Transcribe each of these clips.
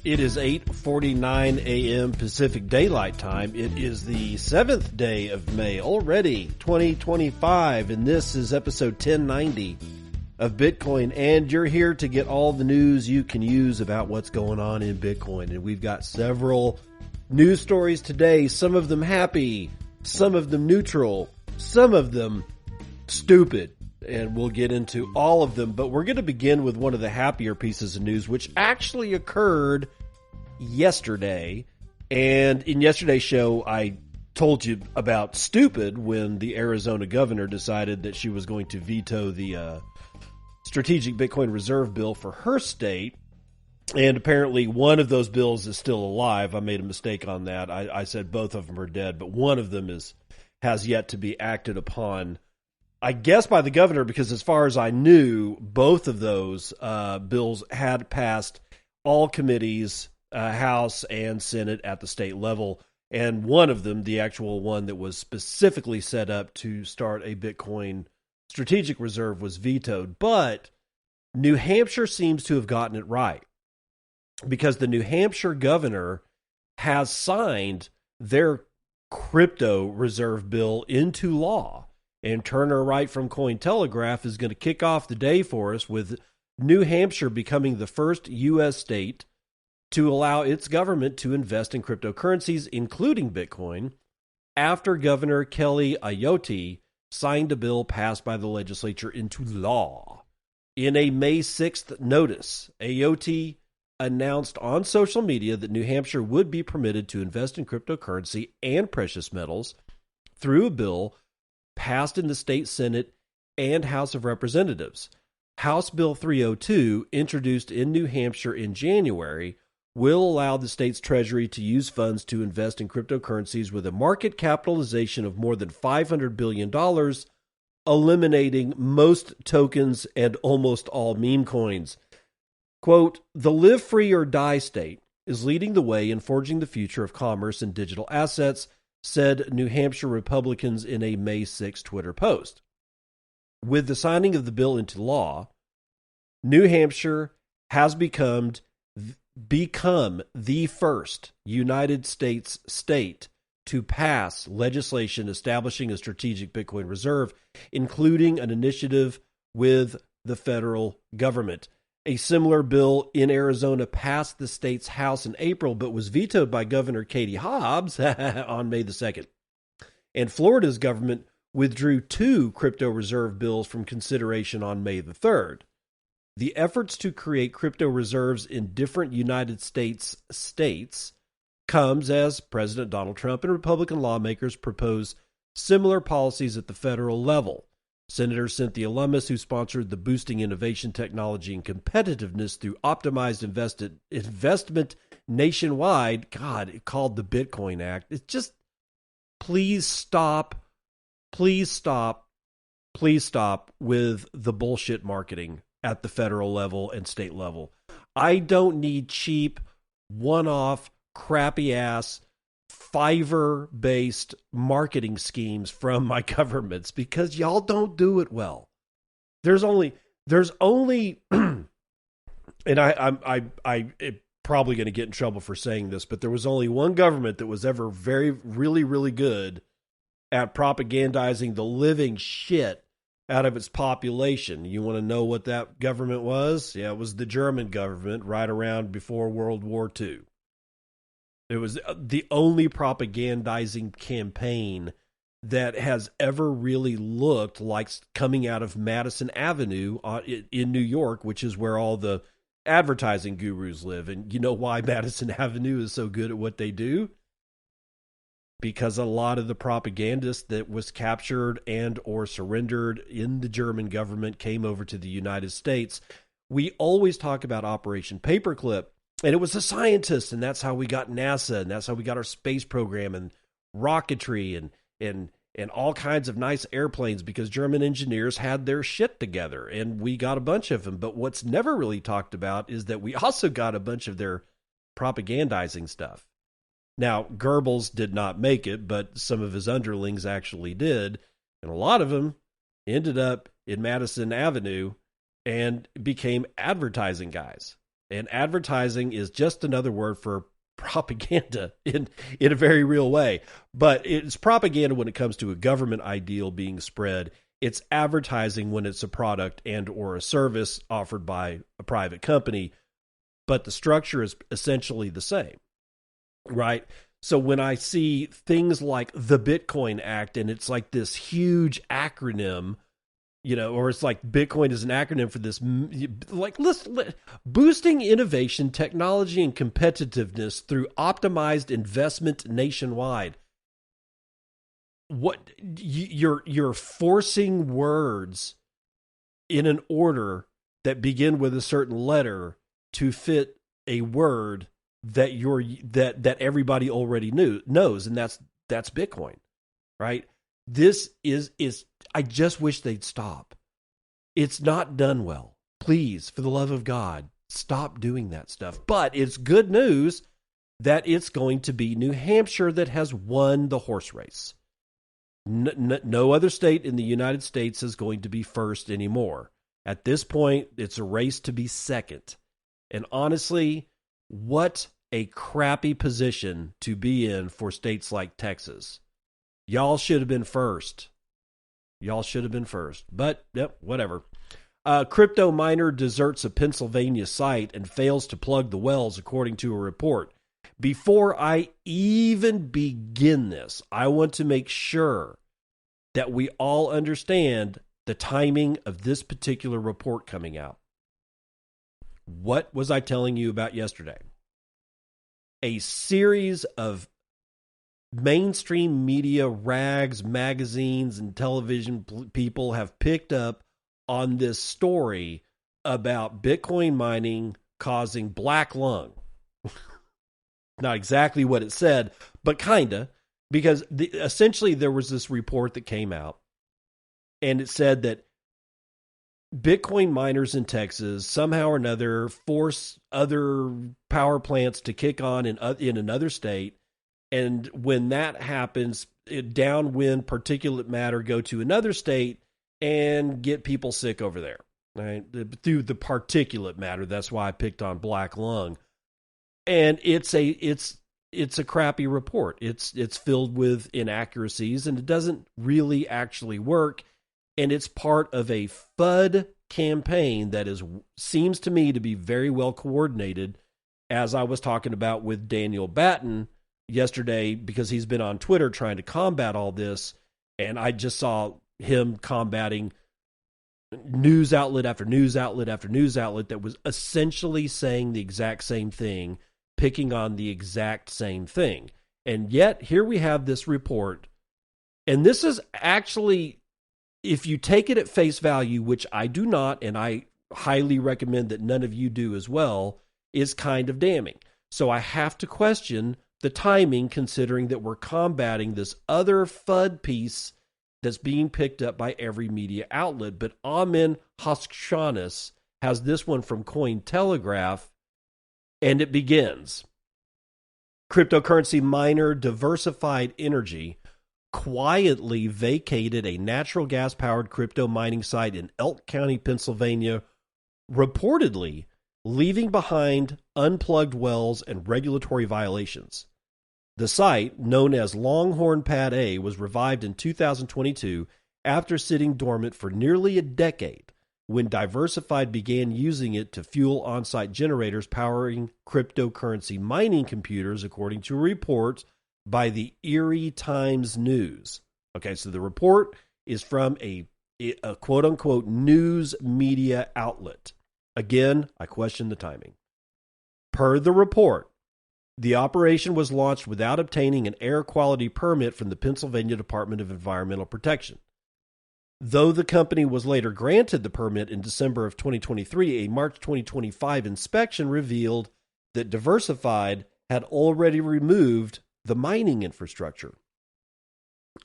It is 8:49 a.m. Pacific Daylight Time. It is the 7th day of May, already 2025, and this is episode 1090 of Bitcoin, and you're here to get all the news you can use about what's going on in Bitcoin. And we've got several news stories today, some of them happy, some of them neutral, some of them stupid, and we'll get into all of them. But we're going to begin with one of the happier pieces of news, which actually occurred yesterday. And in yesterday's show, I told you about stupid when the Arizona governor decided that she was going to veto the strategic Bitcoin reserve bill for her state. And apparently one of those bills is still alive. I made a mistake on that. I said both of them are dead, but one of them has yet to be acted upon, I guess, by the governor, because as far as I knew, both of those bills had passed all committees, House and Senate at the state level. And one of them, the actual one that was specifically set up to start a Bitcoin strategic reserve, was vetoed. But New Hampshire seems to have gotten it right, because the New Hampshire governor has signed their crypto reserve bill into law. And Turner Wright from Cointelegraph is going to kick off the day for us with New Hampshire becoming the first U.S. state to allow its government to invest in cryptocurrencies, including Bitcoin, after Governor Kelly Ayotte signed a bill passed by the legislature into law. In a May 6th notice, Ayotte announced on social media that New Hampshire would be permitted to invest in cryptocurrency and precious metals through a bill passed in the state Senate and House of Representatives. House Bill 302, introduced in New Hampshire in January, will allow the state's treasury to use funds to invest in cryptocurrencies with a market capitalization of more than $500 billion, eliminating most tokens and almost all meme coins. Quote, "The live free or die state is leading the way in forging the future of commerce and digital assets," said New Hampshire Republicans in a May 6 Twitter post. With the signing of the bill into law, New Hampshire has become the first United States state to pass legislation establishing a strategic Bitcoin reserve, including an initiative with the federal government. A similar bill in Arizona passed the state's House in April, but was vetoed by Governor Katie Hobbs on May the 2nd. And Florida's government withdrew 2 crypto reserve bills from consideration on May the 3rd. The efforts to create crypto reserves in different United States comes as President Donald Trump and Republican lawmakers propose similar policies at the federal level. Senator Cynthia Lummis, who sponsored the Boosting Innovation, Technology, and Competitiveness through Optimized Investment Nationwide, God, called the Bitcoin Act. It's just, please stop with the bullshit marketing at the federal level and state level. I don't need cheap, one-off, crappy-ass, Fiverr-based marketing schemes from my governments, because y'all don't do it well. There's only, and I'm probably going to get in trouble for saying this, but there was only one government that was ever really, really good at propagandizing the living shit out of its population. You want to know what that government was? Yeah, it was the German government right around before World War II. It was the only propagandizing campaign that has ever really looked like coming out of Madison Avenue in New York, which is where all the advertising gurus live. And you know why Madison Avenue is so good at what they do? Because a lot of the propagandists that was captured and or surrendered in the German government came over to the United States. We always talk about Operation Paperclip, and it was the scientists, and that's how we got NASA, and that's how we got our space program and rocketry and all kinds of nice airplanes, because German engineers had their shit together, and we got a bunch of them. But what's never really talked about is that we also got a bunch of their propagandizing stuff. Now, Goebbels did not make it, but some of his underlings actually did, and a lot of them ended up in Madison Avenue and became advertising guys. And advertising is just another word for propaganda in a very real way. But it's propaganda when it comes to a government ideal being spread. It's advertising when it's a product and or a service offered by a private company. But the structure is essentially the same, right? So when I see things like the Bitcoin Act, and it's like this huge acronym, or it's like Bitcoin is an acronym for this, like boosting innovation, technology, and competitiveness through optimized investment nationwide. What you're forcing words in an order that begin with a certain letter to fit a word that that everybody already knows, and that's Bitcoin, right? This is I just wish they'd stop. It's not done well. Please, for the love of God, stop doing that stuff. But it's good news that it's going to be New Hampshire that has won the horse race. No other state in the United States is going to be first anymore. At this point, it's a race to be second. And honestly, what a crappy position to be in for states like Texas. Y'all should have been first. But, yep, whatever. Crypto miner deserts a Pennsylvania site and fails to plug the wells, according to a report. Before I even begin this, I want to make sure that we all understand the timing of this particular report coming out. What was I telling you about yesterday? A series of mainstream media, rags, magazines, and television people have picked up on this story about Bitcoin mining causing black lung. Not exactly what it said, but kinda, because essentially there was this report that came out, and it said that Bitcoin miners in Texas somehow or another force other power plants to kick on in another state. And when that happens, downwind particulate matter go to another state and get people sick over there, right? Through the particulate matter. That's why I picked on black lung. And it's a crappy report. It's filled with inaccuracies, and it doesn't really actually work. And it's part of a FUD campaign that seems to me to be very well coordinated, as I was talking about with Daniel Batten yesterday, because he's been on Twitter trying to combat all this, and I just saw him combating news outlet after news outlet after news outlet that was essentially saying the exact same thing, picking on the exact same thing. And yet, here we have this report, and this is actually, if you take it at face value, which I do not, and I highly recommend that none of you do as well, is kind of damning. So I have to question the timing, considering that we're combating this other FUD piece that's being picked up by every media outlet. But Amin Hoskhanis has this one from Cointelegraph, and it begins. Cryptocurrency miner Diversified Energy quietly vacated a natural gas-powered crypto mining site in Elk County, Pennsylvania, reportedly leaving behind unplugged wells and regulatory violations. The site, known as Longhorn Pad A, was revived in 2022 after sitting dormant for nearly a decade, when Diversified began using it to fuel on-site generators powering cryptocurrency mining computers, according to a report by the Erie Times News. Okay, so the report is from a quote-unquote news media outlet. Again, I question the timing. Per the report, the operation was launched without obtaining an air quality permit from the Pennsylvania Department of Environmental Protection. Though the company was later granted the permit in December of 2023, a March 2025 inspection revealed that Diversified had already removed the mining infrastructure.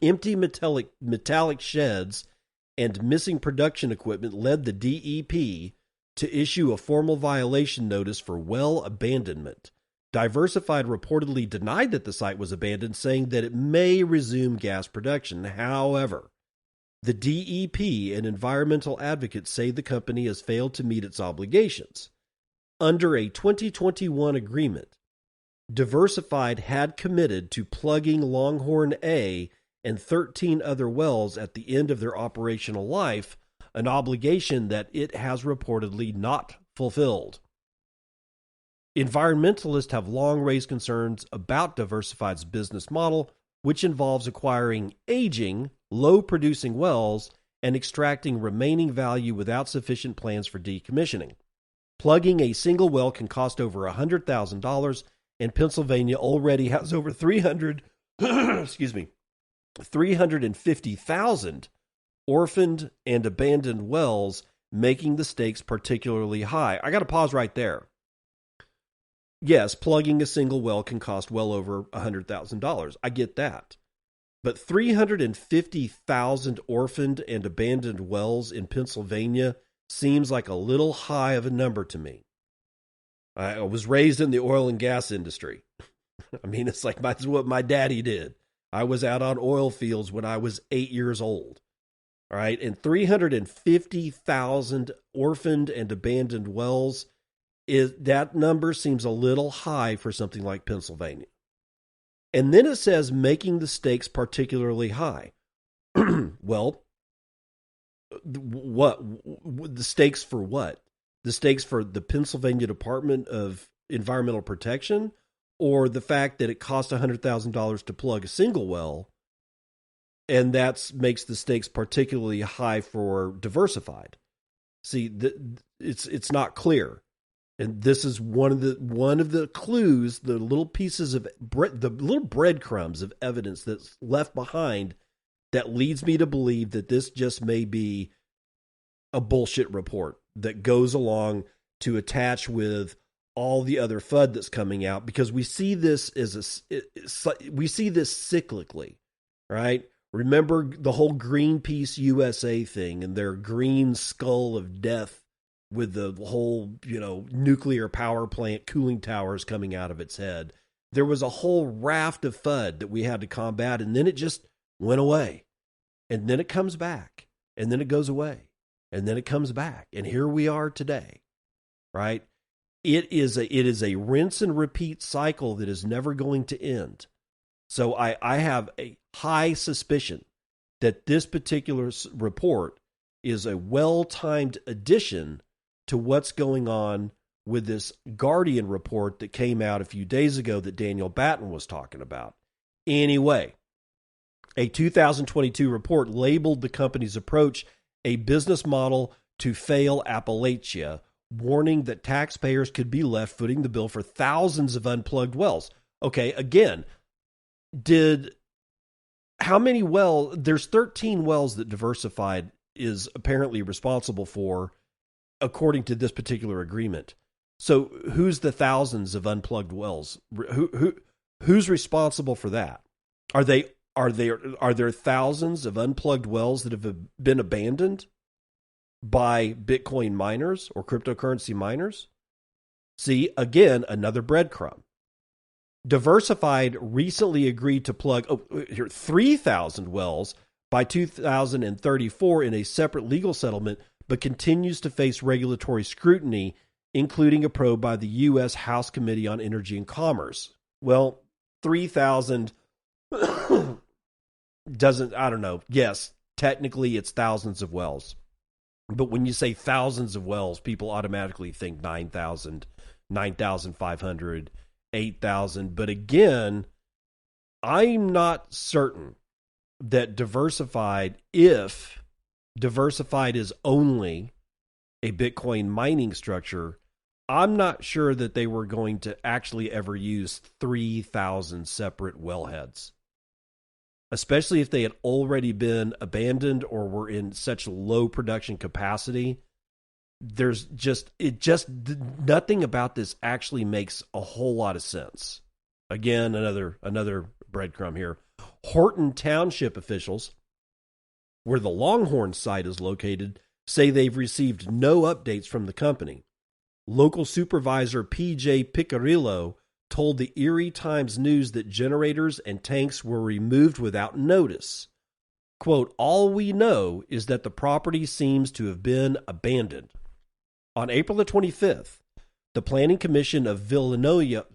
Empty metallic sheds and missing production equipment led the DEP to issue a formal violation notice for well abandonment. Diversified reportedly denied that the site was abandoned, saying that it may resume gas production. However, the DEP and environmental advocates say the company has failed to meet its obligations. Under a 2021 agreement, Diversified had committed to plugging Longhorn A and 13 other wells at the end of their operational life, an obligation that it has reportedly not fulfilled. Environmentalists have long raised concerns about Diversified's business model, which involves acquiring aging, low-producing wells and extracting remaining value without sufficient plans for decommissioning. Plugging a single well can cost over $100,000, and Pennsylvania already has over 350,000 orphaned and abandoned wells, making the stakes particularly high. I got to pause right there. Yes, plugging a single well can cost well over $100,000. I get that. But 350,000 orphaned and abandoned wells in Pennsylvania seems like a little high of a number to me. I was raised in the oil and gas industry. I mean, it's like that's what my daddy did. I was out on oil fields when I was 8 years old. All right, and 350,000 orphaned and abandoned wells, that number seems a little high for something like Pennsylvania. And then it says making the stakes particularly high. Well, what the stakes for what? The stakes for the Pennsylvania Department of Environmental Protection, or the fact that it cost $100,000 to plug a single well, and that makes the stakes particularly high for Diversified. See, it's not clear. And this is one of the clues, the little pieces of the little breadcrumbs of evidence that's left behind that leads me to believe that this just may be a bullshit report that goes along to attach with all the other FUD that's coming out, because we see this we see this cyclically, right? Remember the whole Greenpeace USA thing and their green skull of death with the whole, nuclear power plant cooling towers coming out of its head. There was a whole raft of FUD that we had to combat, and then it just went away. And then it comes back, and then it goes away, and then it comes back. And here we are today, right? It is a rinse and repeat cycle that is never going to end. So I have a high suspicion that this particular report is a well-timed addition to what's going on with this Guardian report that came out a few days ago that Daniel Batten was talking about. Anyway, a 2022 report labeled the company's approach a business model to fail Appalachia, warning that taxpayers could be left footing the bill for thousands of unplugged wells. Okay, again, how many wells? There's 13 wells that Diversified is apparently responsible for, according to this particular agreement. So who's the thousands of unplugged wells? Who's responsible for that? Are there thousands of unplugged wells that have been abandoned by Bitcoin miners or cryptocurrency miners? See, again, another breadcrumb. Diversified recently agreed to plug 3,000 wells by 2034 in a separate legal settlement, but continues to face regulatory scrutiny, including a probe by the U.S. House Committee on Energy and Commerce. Well, 3,000 doesn't, I don't know. Yes, technically it's thousands of wells. But when you say thousands of wells, people automatically think 9,000, 9,500, 8,000. But again, I'm not certain that Diversified, if Diversified is only a Bitcoin mining structure, I'm not sure that they were going to actually ever use 3,000 separate wellheads, especially if they had already been abandoned or were in such low production capacity. Nothing about this actually makes a whole lot of sense. Again, another breadcrumb here. Horton Township officials, where the Longhorn site is located, say they've received no updates from the company. Local supervisor P.J. Piccirillo told the Erie Times News that generators and tanks were removed without notice. Quote, "All we know is that the property seems to have been abandoned." On April the 25th, The Planning Commission of Vilnoya,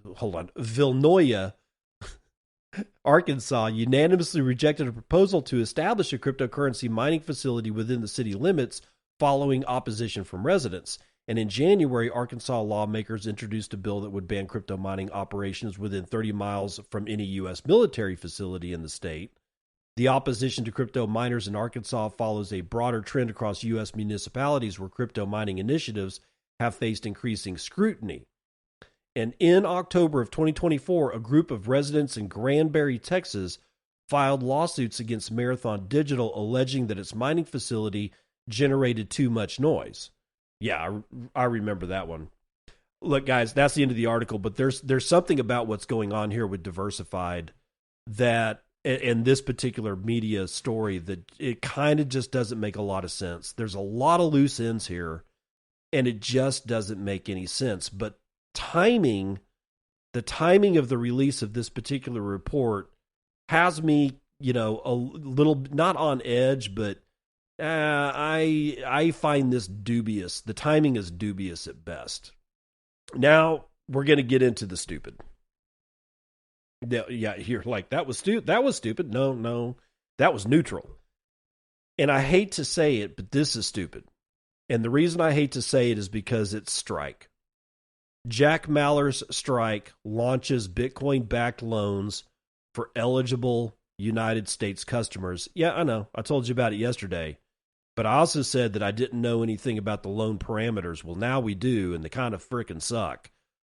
Arkansas, unanimously rejected a proposal to establish a cryptocurrency mining facility within the city limits following opposition from residents. And in January, Arkansas lawmakers introduced a bill that would ban crypto mining operations within 30 miles from any U.S. military facility in the state. The opposition to crypto miners in Arkansas follows a broader trend across U.S. municipalities where crypto mining initiatives have faced increasing scrutiny. And in October of 2024, a group of residents in Granbury, Texas, filed lawsuits against Marathon Digital alleging that its mining facility generated too much noise. Yeah, I remember that one. Look, guys, that's the end of the article, but there's something about what's going on here with Diversified that, in this particular media story, that it kind of just doesn't make a lot of sense. There's a lot of loose ends here, and it just doesn't make any sense. But the timing of the release of this particular report has me, a little, not on edge, but I find this dubious. The timing is dubious at best. Now we're going to get into the stupid. Yeah, you're like, that was stupid. No, that was neutral. And I hate to say it, but this is stupid. And the reason I hate to say it is because it's Strike. Jack Maller's Strike launches Bitcoin-backed loans for eligible United States customers. Yeah, I know. I told you about it yesterday. But I also said that I didn't know anything about the loan parameters. Well, now we do, and they kind of frickin' suck.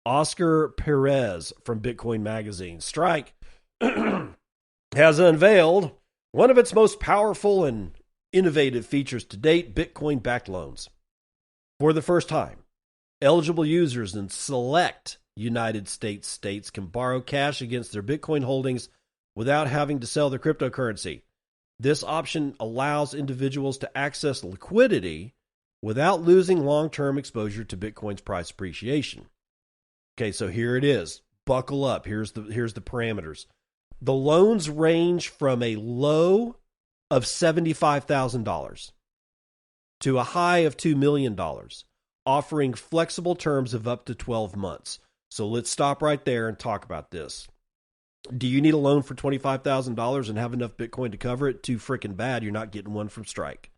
Oscar Perez from Bitcoin Magazine. Strike has unveiled one of its most powerful and innovative features to date, Bitcoin-backed loans. For the first time, eligible users in select United States states can borrow cash against their Bitcoin holdings without having to sell their cryptocurrency. This option allows individuals to access liquidity without losing long-term exposure to Bitcoin's price appreciation. Okay, so here it is. Buckle up. Here's the parameters. The loans range from a low of $75,000 to a high of $2 million, offering flexible terms of up to 12 months. So let's stop right there and talk about this. Do you need a loan for $25,000 and have enough Bitcoin to cover it? Too freaking bad. You're not getting one from Strike.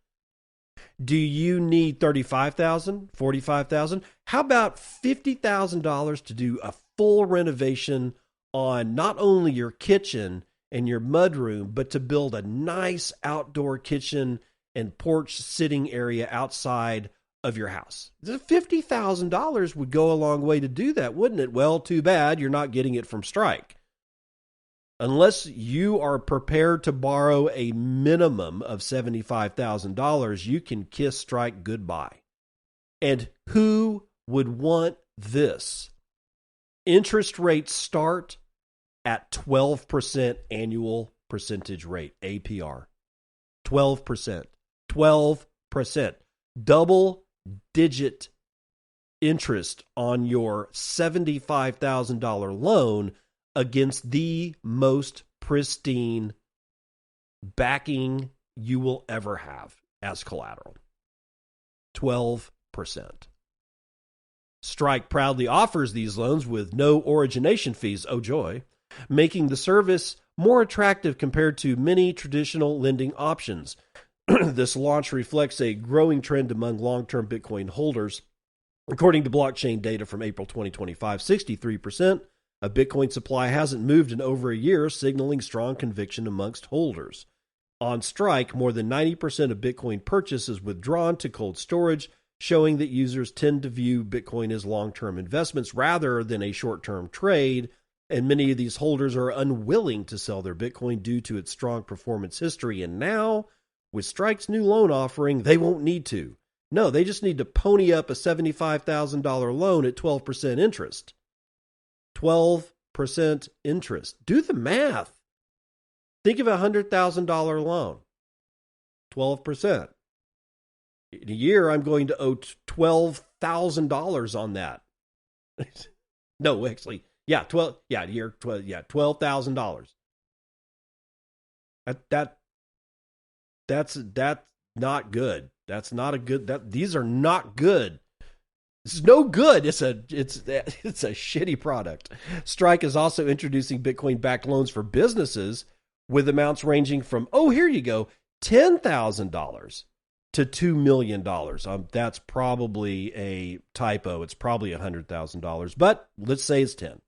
Do you need $35,000, $45,000? How about $50,000 to do a full renovation on not only your kitchen and your mudroom, but to build a nice outdoor kitchen and porch sitting area outside of your house? $50,000 would go a long way to do that, wouldn't it? Well, too bad you're not getting it from Strike. Unless you are prepared to borrow a minimum of $75,000, you can kiss Strike goodbye. And who would want this? Interest rates start at 12% annual percentage rate, APR. 12%. 12%. Double-digit interest on your $75,000 loan against the most pristine backing you will ever have as collateral. 12%. Strike proudly offers these loans with no origination fees, oh joy, making the service more attractive compared to many traditional lending options. This launch reflects a growing trend among long-term Bitcoin holders. According to blockchain data from April 2025, 63% of Bitcoin supply hasn't moved in over a year, signaling strong conviction amongst holders. On Strike, more than 90% of Bitcoin purchase is withdrawn to cold storage, showing that users tend to view Bitcoin as long-term investments rather than a short-term trade, and many of these holders are unwilling to sell their Bitcoin due to its strong performance history. And now, with Strike's new loan offering, they won't need to. No, they just need to pony up a $75,000 loan at 12% interest. 12% interest. Do the math. Think of a $100,000 loan. 12%. In a year, I'm going to owe $12,000 on that. No, actually, yeah, $12,000. That's not good. That's not a good. These are not good It's no good. It's a shitty product. Strike is also introducing Bitcoin-backed loans for businesses with amounts ranging from, here you go, $10,000 to $2 million. That's probably a typo. It's probably $100,000, but let's say it's 10.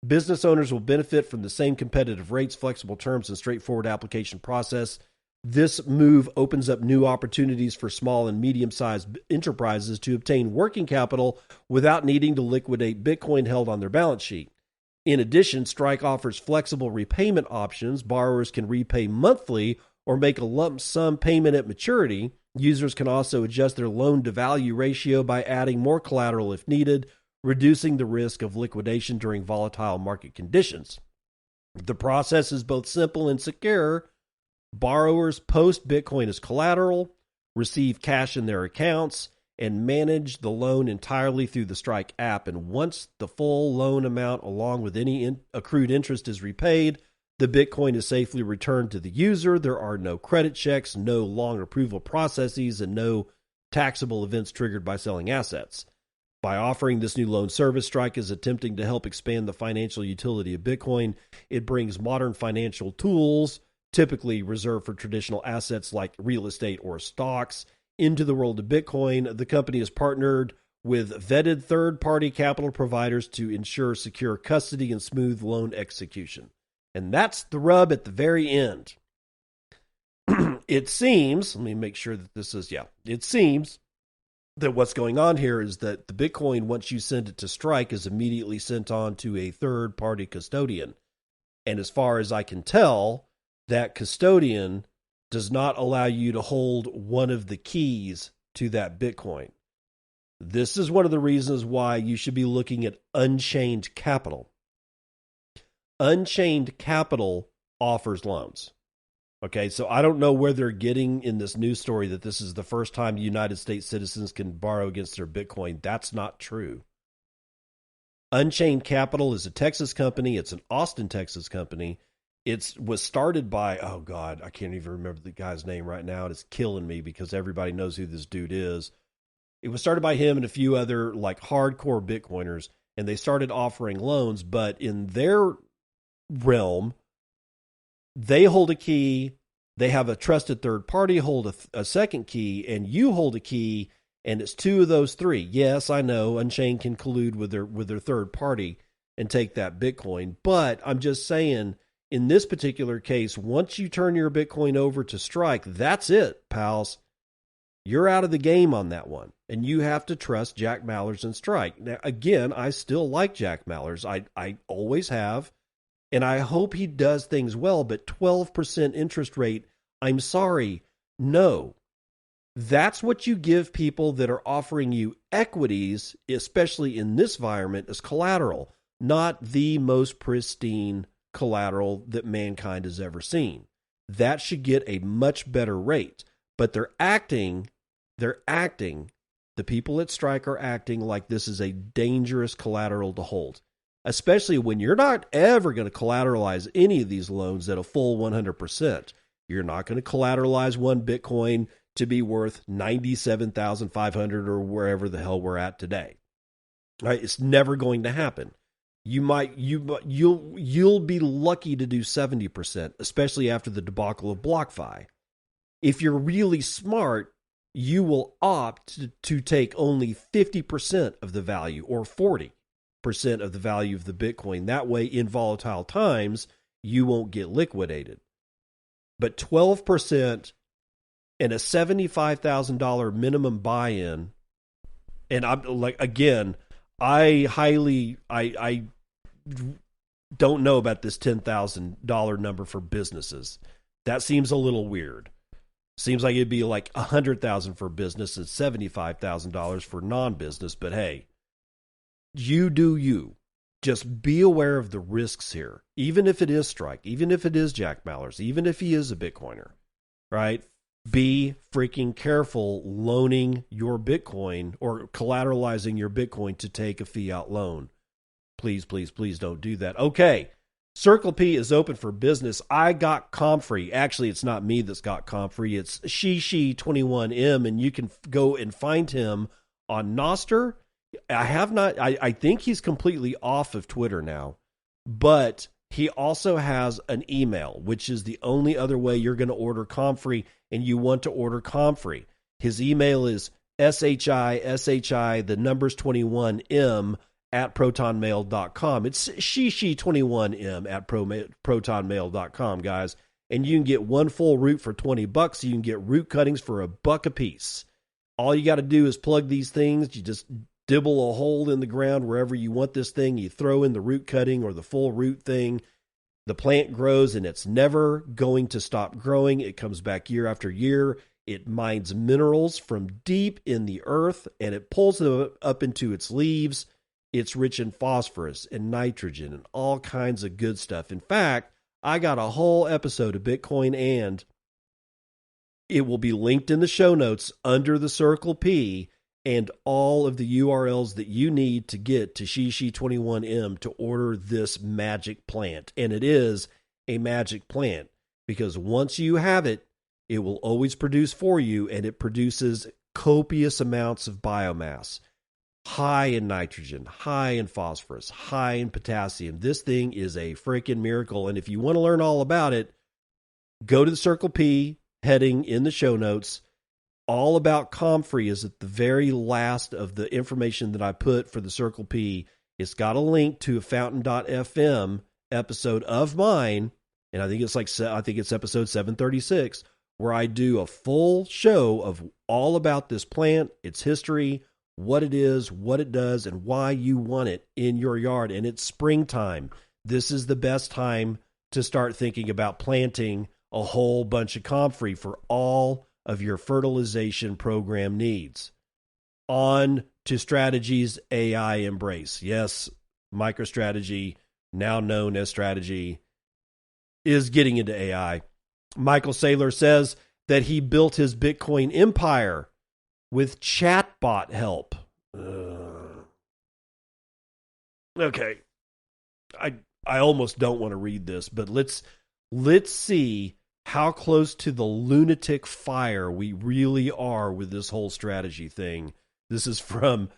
Business owners will benefit from the same competitive rates, flexible terms, and straightforward application process. This move opens up new opportunities for small and medium-sized enterprises to obtain working capital without needing to liquidate Bitcoin held on their balance sheet. In addition, Strike offers flexible repayment options. Borrowers can repay monthly or make a lump sum payment at maturity. Users can also adjust their loan-to-value ratio by adding more collateral if needed, reducing the risk of liquidation during volatile market conditions. The process is both simple and secure. Borrowers post Bitcoin as collateral, receive cash in their accounts, and manage the loan entirely through the Strike app. And once the full loan amount, along with any accrued interest, is repaid, the Bitcoin is safely returned to the user. There are no credit checks, no long approval processes, and no taxable events triggered by selling assets. By offering this new loan service, Strike is attempting to help expand the financial utility of Bitcoin. It brings modern financial tools, typically reserved for traditional assets like real estate or stocks, into the world of Bitcoin. The company has partnered with vetted third-party capital providers to ensure secure custody and smooth loan execution. And that's the rub at the very end. It seems, let me make sure that this is, it seems that what's going on here is that the Bitcoin, once you send it to Strike, is immediately sent on to a third-party custodian. And as far as I can tell, that custodian does not allow you to hold one of the keys to that Bitcoin. This is one of the reasons why you should be looking at Unchained Capital. Unchained Capital offers loans. Okay, so I don't know where they're getting in this news story that this is the first time United States citizens can borrow against their Bitcoin. That's not true. Unchained Capital is a Texas company. It's an Austin, Texas company. It was started by, I can't even remember the guy's name right now. It's killing me because everybody knows who this dude is. It was started by him and a few other hardcore Bitcoiners, and they started offering loans, but in their realm, they hold a key, they have a trusted third party hold a second key, and you hold a key, and it's two of those three. Yes, I know Unchained can collude with their third party and take that Bitcoin, but I'm just saying, in this particular case, once you turn your Bitcoin over to Strike, that's it, pals. You're out of the game on that one, and you have to trust Jack Mallers and Strike. Now, again, I still like Jack Mallers. I always have. And I hope he does things well, but 12% interest rate, I'm sorry, no. That's what you give people that are offering you equities, especially in this environment, as collateral, not the most pristine collateral that mankind has ever seen. That should get a much better rate. But they're acting, the people at Strike are acting like this is a dangerous collateral to hold. Especially when you're not ever going to collateralize any of these loans at a full 100%. You're not going to collateralize one Bitcoin to be worth 97,500 or wherever the hell we're at today. Right? It's never going to happen. You'll be lucky to do 70%, especially after the debacle of BlockFi. If you're really smart, you will opt to take only 50% of the value or 40% of the value of the Bitcoin. That way, in volatile times, you won't get liquidated. But 12% and a $75,000 minimum buy-in, and I'm like, again, I don't know about this $10,000 number for businesses. That seems a little weird. Seems like it'd be like $100,000 for business and $75,000 for non-business. But hey, you do you. Just be aware of the risks here. Even if it is Strike, even if it is Jack Mallers, even if he is a Bitcoiner, right? Be freaking careful loaning your Bitcoin or collateralizing your Bitcoin to take a fiat loan. Please, please, please don't do that. Okay. Circle P is open for business. I got Comfrey. Actually, it's not me that's got Comfrey. It's She21M, and you can go and find him on Nostr I have not, I think he's completely off of Twitter now, but he also has an email, which is the only other way you're going to order Comfrey, and you want to order Comfrey. His email is SHI, the numbers 21M at protonmail.com. It's shishi21M at protonmail.com, guys. And you can get one full root for $20. You can get root cuttings for $1 a piece. All you got to do is plug these things. You just dibble a hole in the ground wherever you want this thing. You throw in the root cutting or the full root thing. The plant grows, and it's never going to stop growing. It comes back year after year. It mines minerals from deep in the earth, and it pulls them up into its leaves. It's rich in phosphorus and nitrogen and all kinds of good stuff. In fact, I got a whole episode of Bitcoin, and it will be linked in the show notes under the Circle P, and all of the URLs that you need to get to Shishi21M to order this magic plant. And it is a magic plant, because once you have it, it will always produce for you, and it produces copious amounts of biomass. High in nitrogen, high in phosphorus, high in potassium. This thing is a freaking miracle. And if you want to learn all about it, go to the Circle P heading in the show notes. All about Comfrey is at the very last of the information that I put for the Circle P. It's got a link to a fountain.fm episode of mine, and I think it's episode 736, where I do a full show of all about this plant, its history, what it is, what it does, and why you want it in your yard. And it's springtime. This is the best time to start thinking about planting a whole bunch of Comfrey for all of your fertilization program needs. On to Strategy's AI embrace. Yes, MicroStrategy, now known as Strategy, is getting into AI. Michael Saylor says that he built his Bitcoin empire with chatbot help. Okay. I almost don't want to read this, but let's see how close to the lunatic fire we really are with this whole strategy thing. This is from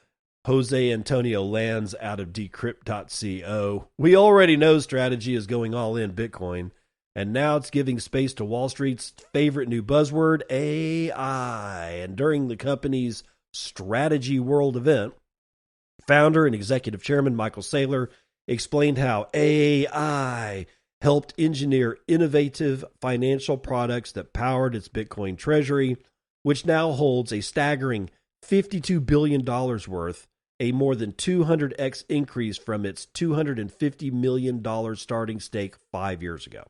Jose Antonio Lanz out of decrypt.co. We already know strategy is going all in Bitcoin, and now it's giving space to Wall Street's favorite new buzzword, AI. And during the company's Strategy World event, founder and executive chairman Michael Saylor explained how AI helped engineer innovative financial products that powered its Bitcoin treasury, which now holds a staggering $52 billion worth, a more than 200x increase from its $250 million starting stake 5 years ago.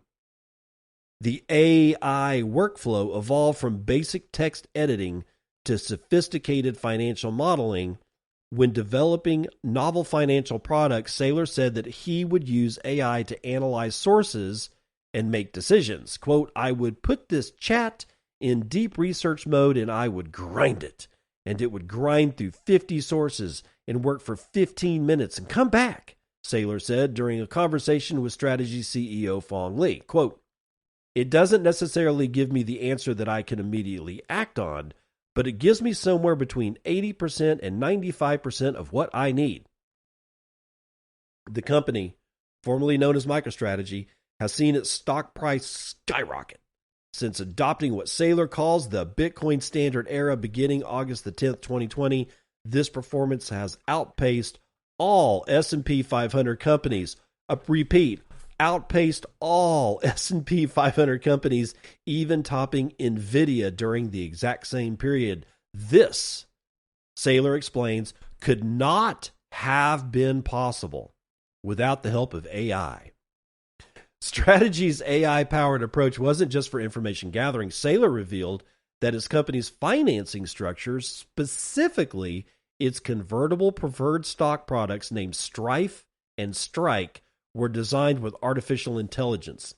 The AI workflow evolved from basic text editing to sophisticated financial modeling. When developing novel financial products, Saylor said that he would use AI to analyze sources and make decisions. Quote, I would put this chat in deep research mode and I would grind it. And it would grind through 50 sources and work for 15 minutes and come back, Saylor said during a conversation with Strategy CEO Phong Le. Quote, it doesn't necessarily give me the answer that I can immediately act on, but it gives me somewhere between 80% and 95% of what I need. The company, formerly known as MicroStrategy, has seen its stock price skyrocket since adopting what Saylor calls the Bitcoin standard era beginning August the 10th, 2020. This performance has outpaced all S&P 500 companies. Repeat, outpaced all S&P 500 companies, even topping NVIDIA during the exact same period. This, Saylor explains, could not have been possible without the help of AI. Strategy's AI-powered approach wasn't just for information gathering. Saylor revealed that his company's financing structures, specifically its convertible preferred stock products named Strife and Strike, were designed with artificial intelligence.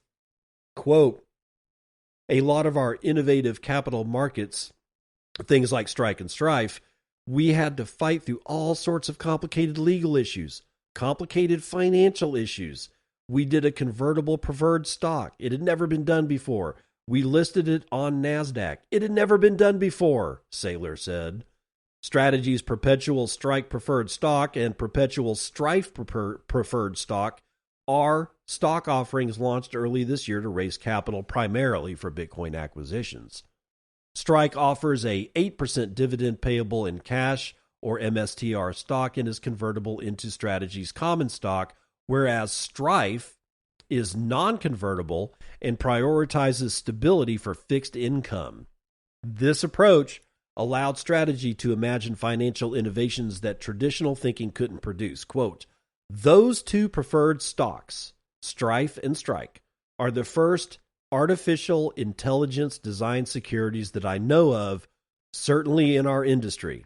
Quote, a lot of our innovative capital markets, things like Strike and Strife, we had to fight through all sorts of complicated legal issues, complicated financial issues. We did a convertible preferred stock. It had never been done before. We listed it on NASDAQ. It had never been done before, Saylor said. Strategy's perpetual strike preferred stock and perpetual strife preferred stock are stock offerings launched early this year to raise capital primarily for Bitcoin acquisitions. Strike offers a 8% dividend payable in cash or MSTR stock and is convertible into Strategy's common stock, whereas Strife is non-convertible and prioritizes stability for fixed income. This approach allowed Strategy to imagine financial innovations that traditional thinking couldn't produce. Quote, "Those two preferred stocks, Strife and Strike, are the first artificial intelligence design securities that I know of, certainly in our industry."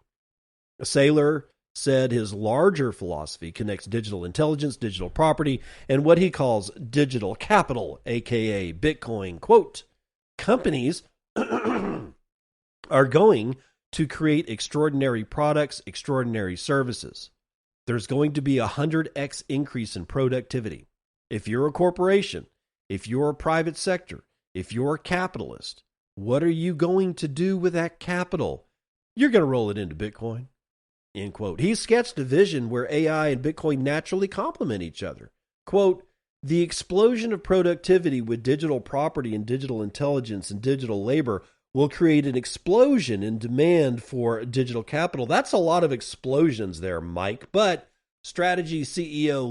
Saylor said his larger philosophy connects digital intelligence, digital property, and what he calls digital capital, aka Bitcoin. Quote, "Companies are going to create extraordinary products, extraordinary services. There's going to be a 100x increase in productivity. If you're a corporation, if you're a private sector, if you're a capitalist, what are you going to do with that capital? You're going to roll it into Bitcoin." End quote. He sketched a vision where AI and Bitcoin naturally complement each other. Quote, "The explosion of productivity with digital property and digital intelligence and digital labor will create an explosion in demand for digital capital." That's a lot of explosions there, Mike. But Strategy CEO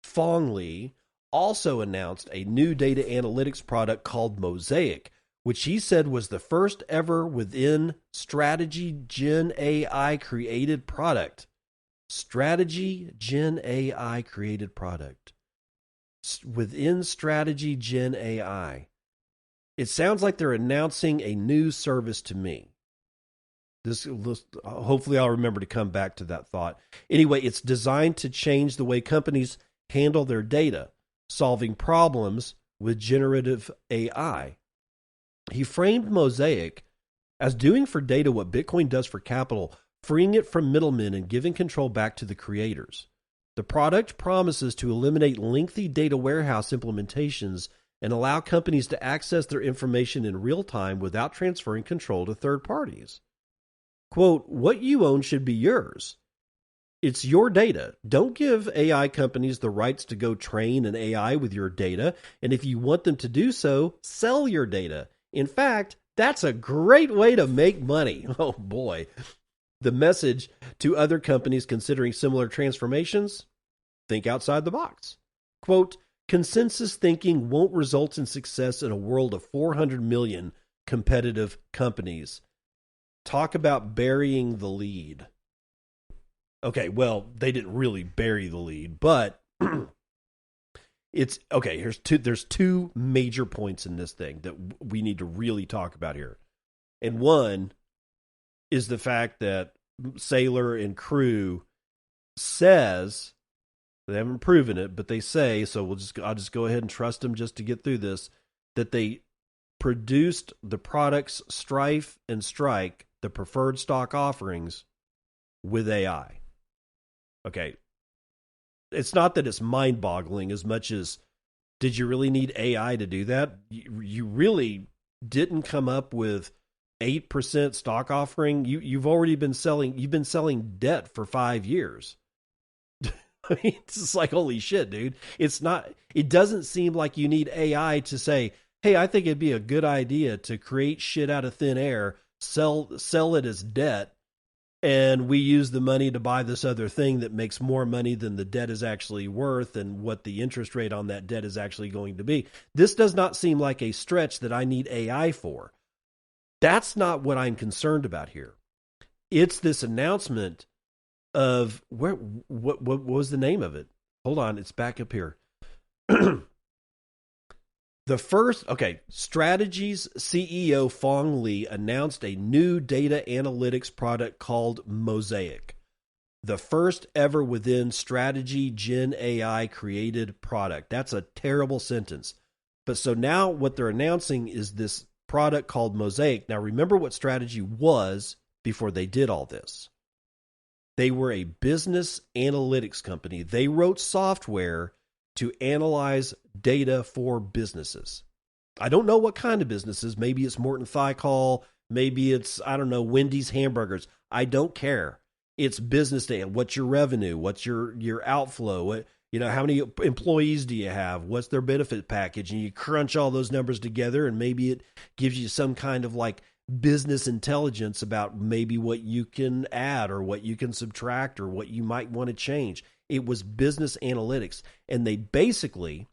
Fong Li, also announced a new data analytics product called Mosaic, which he said was the first ever within Strategy Gen AI created product. Strategy Gen AI created product. Within Strategy Gen AI. It sounds like they're announcing a new service to me. Hopefully I'll remember to come back to that thought. Anyway, it's designed to change the way companies handle their data, solving problems with generative AI. He framed Mosaic as doing for data what Bitcoin does for capital, freeing it from middlemen and giving control back to the creators. The product promises to eliminate lengthy data warehouse implementations and allow companies to access their information in real time without transferring control to third parties. Quote, "What you own should be yours. It's your data. Don't give AI companies the rights to go train an AI with your data. And if you want them to do so, sell your data. In fact, that's a great way to make money." Oh boy. The message to other companies considering similar transformations: think outside the box. Quote, "Consensus thinking won't result in success in a world of 400 million competitive companies." Talk about burying the lead. Okay, well, they didn't really bury the lead, but it's okay. There's two major points in this thing that we need to really talk about here. And one is the fact that Saylor and crew says, they haven't proven it, but they say, so I'll just go ahead and trust them just to get through this, that they produced the products Strife and Strike, the preferred stock offerings, with AI. Okay. It's not that it's mind-boggling as much as, did you really need AI to do that? You really didn't come up with 8% stock offering. You've been selling debt for 5 years. I mean, it's just like, holy shit, dude. It doesn't seem like you need AI to say, hey, I think it'd be a good idea to create shit out of thin air, sell it as debt, and we use the money to buy this other thing that makes more money than the debt is actually worth and what the interest rate on that debt is actually going to be. This does not seem like a stretch that I need AI for. That's not what I'm concerned about here. It's this announcement of what was the name of it? Hold on, it's back up here. Strategy's CEO Fong Li announced a new data analytics product called Mosaic, the first ever within Strategy Gen AI created product. That's a terrible sentence. But so now what they're announcing is this product called Mosaic. Now remember what Strategy was before they did all this. They were a business analytics company. They wrote software to analyze data for businesses. I don't know what kind of businesses. Maybe it's Morton Thiokol. Maybe it's, I don't know, Wendy's hamburgers. I don't care. It's business data. What's your revenue? What's your outflow? What, how many employees do you have? What's their benefit package? And you crunch all those numbers together, and maybe it gives you some kind of like business intelligence about maybe what you can add or what you can subtract or what you might want to change. It was business analytics, and they basically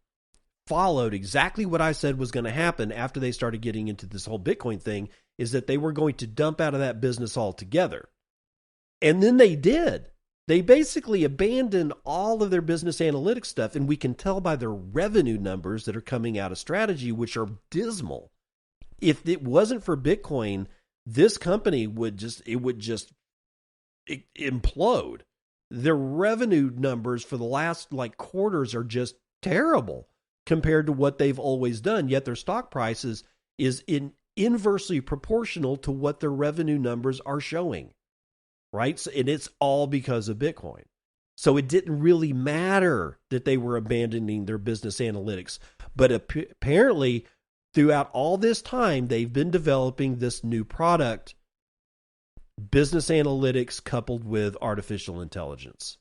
followed exactly what I said was going to happen after they started getting into this whole Bitcoin thing, is that they were going to dump out of that business altogether. And then they did. They basically abandoned all of their business analytics stuff, and we can tell by their revenue numbers that are coming out of Strategy, which are dismal. If it wasn't for Bitcoin, this company would just implode. Their revenue numbers for the last quarters are just terrible compared to what they've always done. Yet their stock prices is inversely proportional to what their revenue numbers are showing, right? So, and it's all because of Bitcoin. So it didn't really matter that they were abandoning their business analytics. But apparently, throughout all this time, they've been developing this new product, business analytics coupled with artificial intelligence.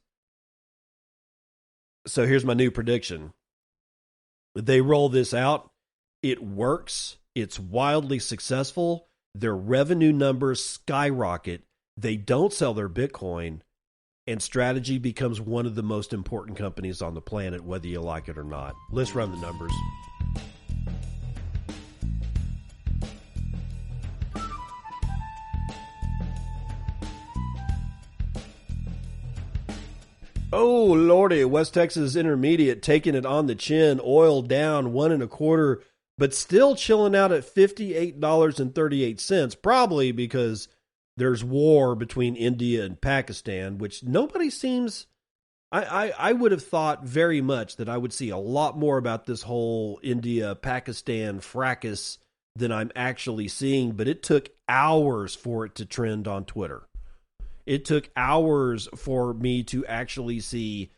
So here's my new prediction. They roll this out. It works. It's wildly successful. Their revenue numbers skyrocket. They don't sell their Bitcoin, and Strategy becomes one of the most important companies on the planet, whether you like it or not. Let's run the numbers. Oh, Lordy, West Texas Intermediate taking it on the chin, oil down 1.25, but still chilling out at $58.38, probably because there's war between India and Pakistan, which nobody seems... I would have thought very much that I would see a lot more about this whole India-Pakistan fracas than I'm actually seeing, but it took hours for it to trend on Twitter. It took hours for me to actually see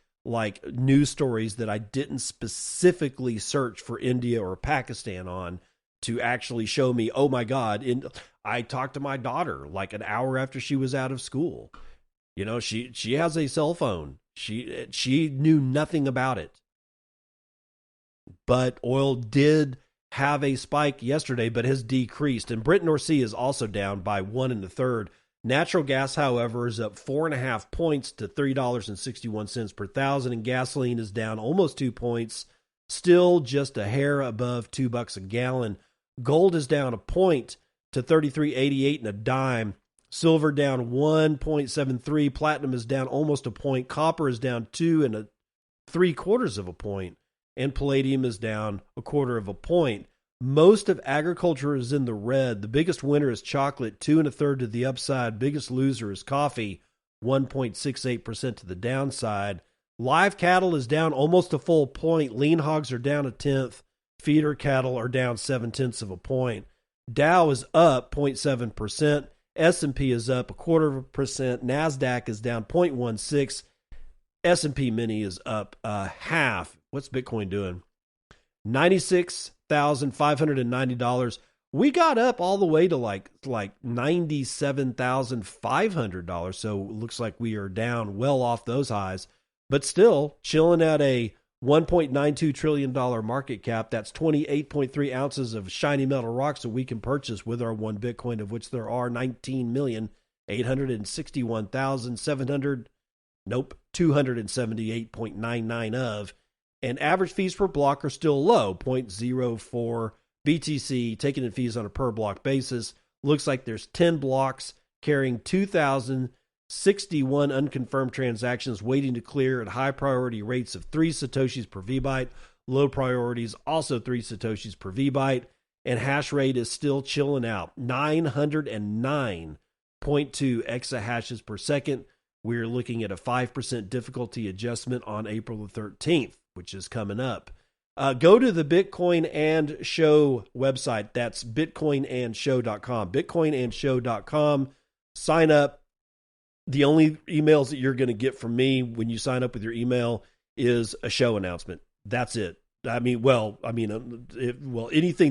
news stories that I didn't specifically search for India or Pakistan on to actually show me, oh my God. I talked to my daughter an hour after she was out of school. She has a cell phone. She knew nothing about it. But oil did have a spike yesterday, but has decreased. And Brent North Sea is also down by 1.25. Natural gas, however, is up 4.5 points to $3.61 per thousand, and gasoline is down almost 2 points, still just a hair above $2 a gallon. Gold is down a point to $33.88 and a dime. Silver down 1.73. Platinum is down almost a point. Copper is down 2.75 of a point, and palladium is down 1/4 of a point. Most of agriculture is in the red. The biggest winner is chocolate, 2.25 to the upside. Biggest loser is coffee, 1.68% to the downside. Live cattle is down almost a full point. Lean hogs are down 1/10. Feeder cattle are down 0.7 of a point. Dow is up 0.7%. S&P is up 1/4%. NASDAQ is down 0.16. S&P Mini is up half. What's Bitcoin doing? $96,590. We got up all the way to $97,500. So it looks like we are down well off those highs, but still chilling at a $1.92 trillion market cap. That's 28.3 ounces of shiny metal rocks that we can purchase with our one Bitcoin, of which there are 278.99 of. And average fees per block are still low, 0.04 BTC, taking in fees on a per block basis. Looks like there's 10 blocks carrying 2,061 unconfirmed transactions waiting to clear at high priority rates of 3 Satoshis per VByte. Low priorities, also 3 Satoshis per VByte. And hash rate is still chilling out, 909.2 exahashes per second. We're looking at a 5% difficulty adjustment on April the 13th. Which is coming up. Go to the Bitcoin and Show website. That's bitcoinandshow.com. Bitcoinandshow.com. Sign up. The only emails that you're going to get from me when you sign up with your email is a show announcement. That's it. Anything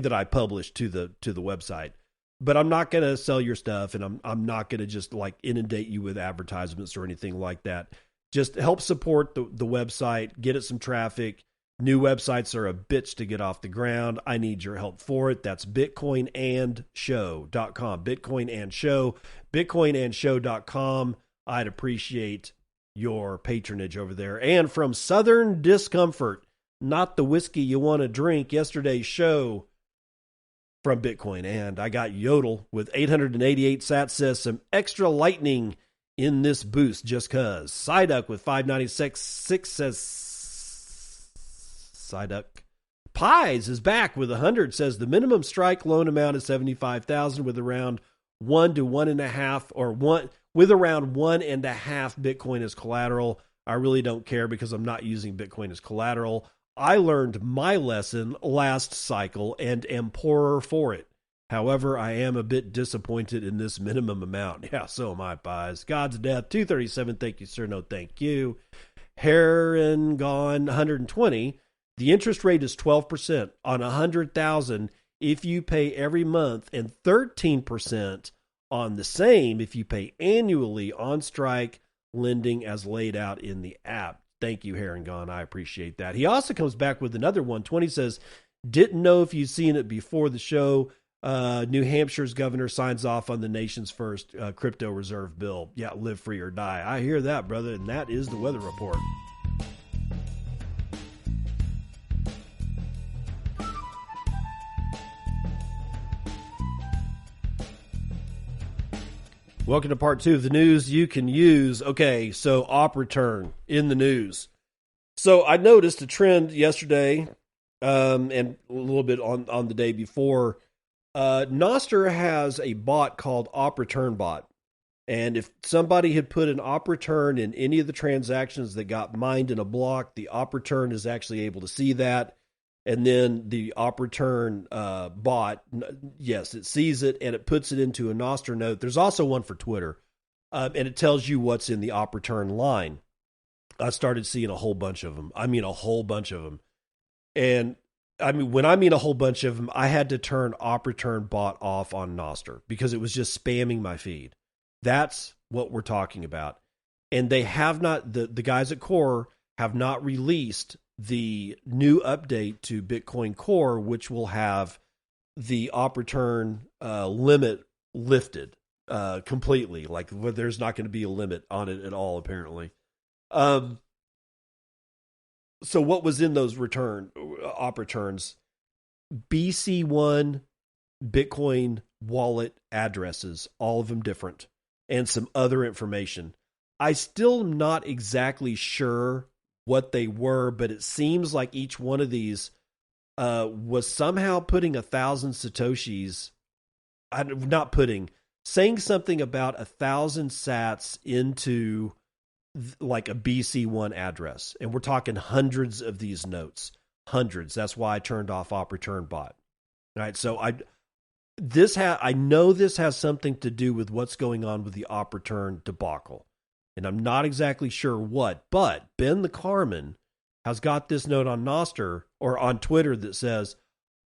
that I publish to the website. but I'm not going to sell your stuff, and I'm not going to just like inundate you with advertisements or anything like that. Just help support the website, get it some traffic. New websites are a bitch to get off the ground. I need your help for it. That's bitcoinandshow.com. Bitcoin and Show. Bitcoinandshow.com. I'd appreciate your patronage over there. And from Southern Discomfort, not the whiskey you want to drink, yesterday's show from Bitcoin. And I got Yodel with 888 sats says some extra lightning in this boost just cuz. Psyduck with 596 says Psyduck. Pies is back with 100 says the minimum strike loan amount is 75,000 with around 1 to 1.5 or one with around 1.5 Bitcoin as collateral. I really don't care because I'm not using Bitcoin as collateral. I learned my lesson last cycle and am poorer for it. However, I am a bit disappointed in this minimum amount. Yeah, so am I, Pies. God's Death, 237. Thank you, sir. No, thank you. Heron Gone, 120. The interest rate is 12% on 100,000 if you pay every month and 13% on the same if you pay annually on strike lending as laid out in the app. Thank you, Heron Gone. I appreciate that. He also comes back with another 120, says, didn't know if you've seen it before the show. New Hampshire's governor signs off on the nation's first crypto reserve bill. Yeah, live free or die. I hear that, brother, and that is the weather report. Welcome to part 2 of the news you can use. Okay, so op return in the news. So I noticed a trend yesterday and a little bit on the day before. Nostr has a bot called op return bot. And if somebody had put an op return in any of the transactions that got mined in a block, the op return is actually able to see that. And then the op return bot, yes, it sees it and it puts it into a Nostr note. There's also one for Twitter, and it tells you what's in the op return line. I started seeing a whole bunch of them. I mean, a whole bunch of them. And I mean, when I mean a whole bunch of them, I had to turn op return bot off on Nostr because it was just spamming my feed. That's what we're talking about. And they have not, the guys at Core have not released the new update to Bitcoin Core, which will have the op return limit lifted completely. Like there's not going to be a limit on it at all, apparently. So what was in those op returns? BC1 Bitcoin wallet addresses, all of them different, and some other information. I still am not exactly sure what they were, but it seems like each one of these was somehow putting 1,000 Satoshis, saying something about 1,000 sats into like a BC1 address. And we're talking hundreds of these notes, hundreds. That's why I turned off op return bot. All right. So I know this has something to do with what's going on with the op return debacle. And I'm not exactly sure what, but Ben the Carman has got this note on Nostr or on Twitter that says,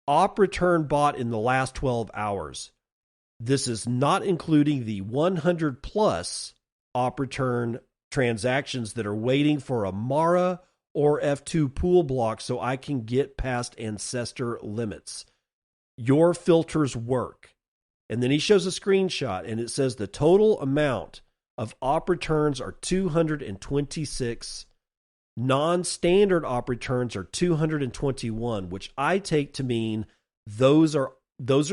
op return bot in the last 12 hours. This is not including the 100 plus op return transactions that are waiting for a Mara or F2 pool block so I can get past ancestor limits. Your filters work. And then he shows a screenshot and it says the total amount of op returns are 226. Non-standard op returns are 221, which I take to mean those are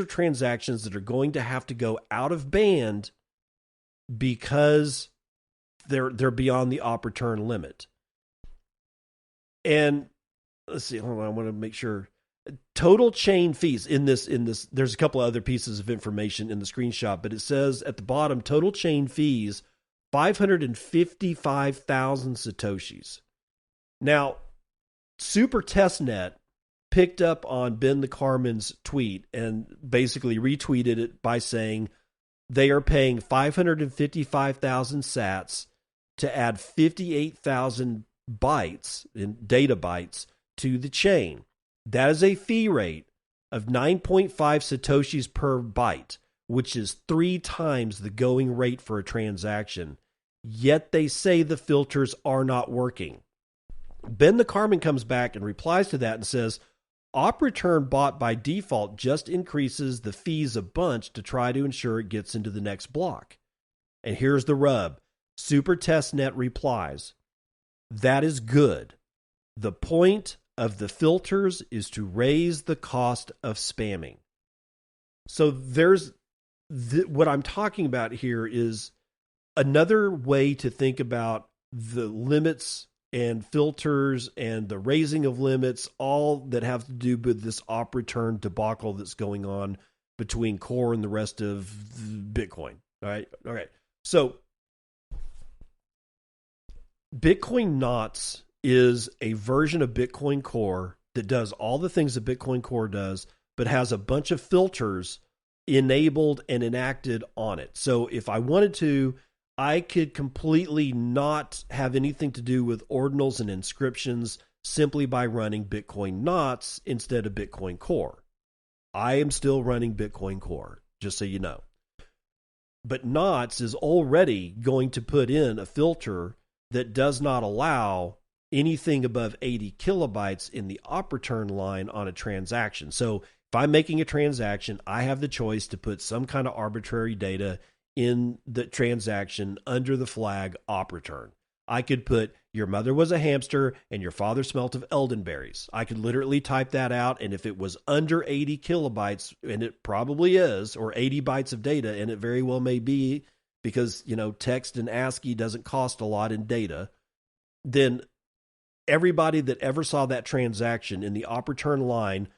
transactions that are going to have to go out of band because they're beyond the op return limit. And let's see, hold on, I want to make sure. Total chain fees in this, there's a couple of other pieces of information in the screenshot, but it says at the bottom, total chain fees, 555,000 Satoshis. Now, Super Testnet picked up on Ben the Carman's tweet and basically retweeted it by saying they are paying 555,000 sats to add 58,000 bytes in data bytes to the chain. That is a fee rate of 9.5 Satoshis per byte, which is 3 times the going rate for a transaction, yet they say the filters are not working. Ben the Carman comes back and replies to that and says, op return bot by default just increases the fees a bunch to try to ensure it gets into the next block. And here's the rub. SuperTestNet replies, that is good. The point of the filters is to raise the cost of spamming. So there's what I'm talking about here is another way to think about the limits and filters and the raising of limits, all that have to do with this op return debacle that's going on between Core and the rest of Bitcoin. All right. So Bitcoin Knots is a version of Bitcoin Core that does all the things that Bitcoin Core does, but has a bunch of filters enabled and enacted on it. So if I wanted to, I could completely not have anything to do with ordinals and inscriptions simply by running Bitcoin Knots instead of Bitcoin Core. I am still running Bitcoin Core, just so you know. But Knots is already going to put in a filter that does not allow anything above 80 kilobytes in the op return line on a transaction. So if I'm making a transaction, I have the choice to put some kind of arbitrary data in the transaction under the flag op return. I could put your mother was a hamster and your father smelt of elderberries. I could literally type that out, and if it was under 80 kilobytes, and it probably is, or 80 bytes of data, and it very well may be because, text and ASCII doesn't cost a lot in data, then everybody that ever saw that transaction in the op return line,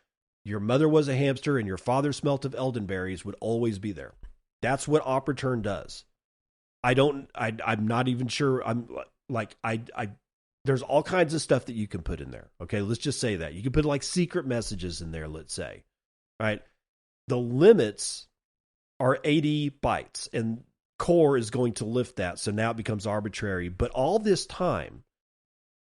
your mother was a hamster and your father smelt of elderberries, would always be there. That's what op return does. I'm not even sure. There's all kinds of stuff that you can put in there. Okay. Let's just say that you can put like secret messages in there. Let's say, right. The limits are 80 bytes and Core is going to lift that. So now it becomes arbitrary, but all this time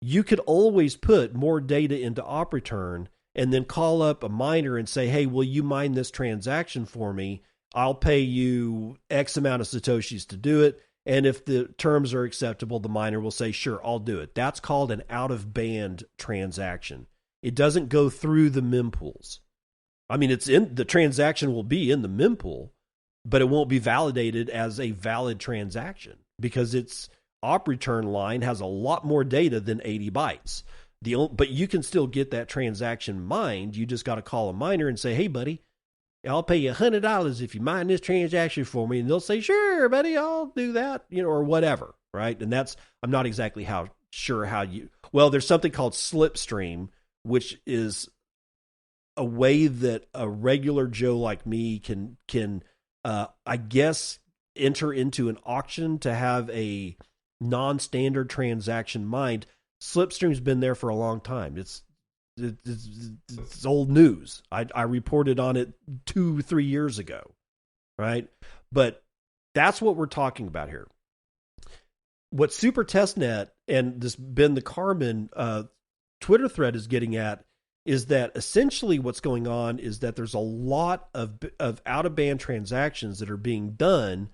you could always put more data into op return and then call up a miner and say, hey, will you mine this transaction for me? I'll pay you X amount of Satoshis to do it. And if the terms are acceptable, the miner will say, sure, I'll do it. That's called an out-of-band transaction. It doesn't go through the mempools. I mean, the transaction will be in the mempool, but it won't be validated as a valid transaction because its op return line has a lot more data than 80 bytes. But you can still get that transaction mined. You just got to call a miner and say, hey, buddy, I'll pay you $100 if you mine this transaction for me. And they'll say, sure, buddy, I'll do that, or whatever, right? And I'm not exactly sure how there's something called Slipstream, which is a way that a regular Joe like me can I guess, enter into an auction to have a non-standard transaction mined. Slipstream's been there for a long time. It's old news. I reported on it 2-3 years ago, right? But that's what we're talking about here. What SuperTestNet and this Ben the Carman Twitter thread is getting at is that essentially what's going on is that there's a lot of out-of-band transactions that are being done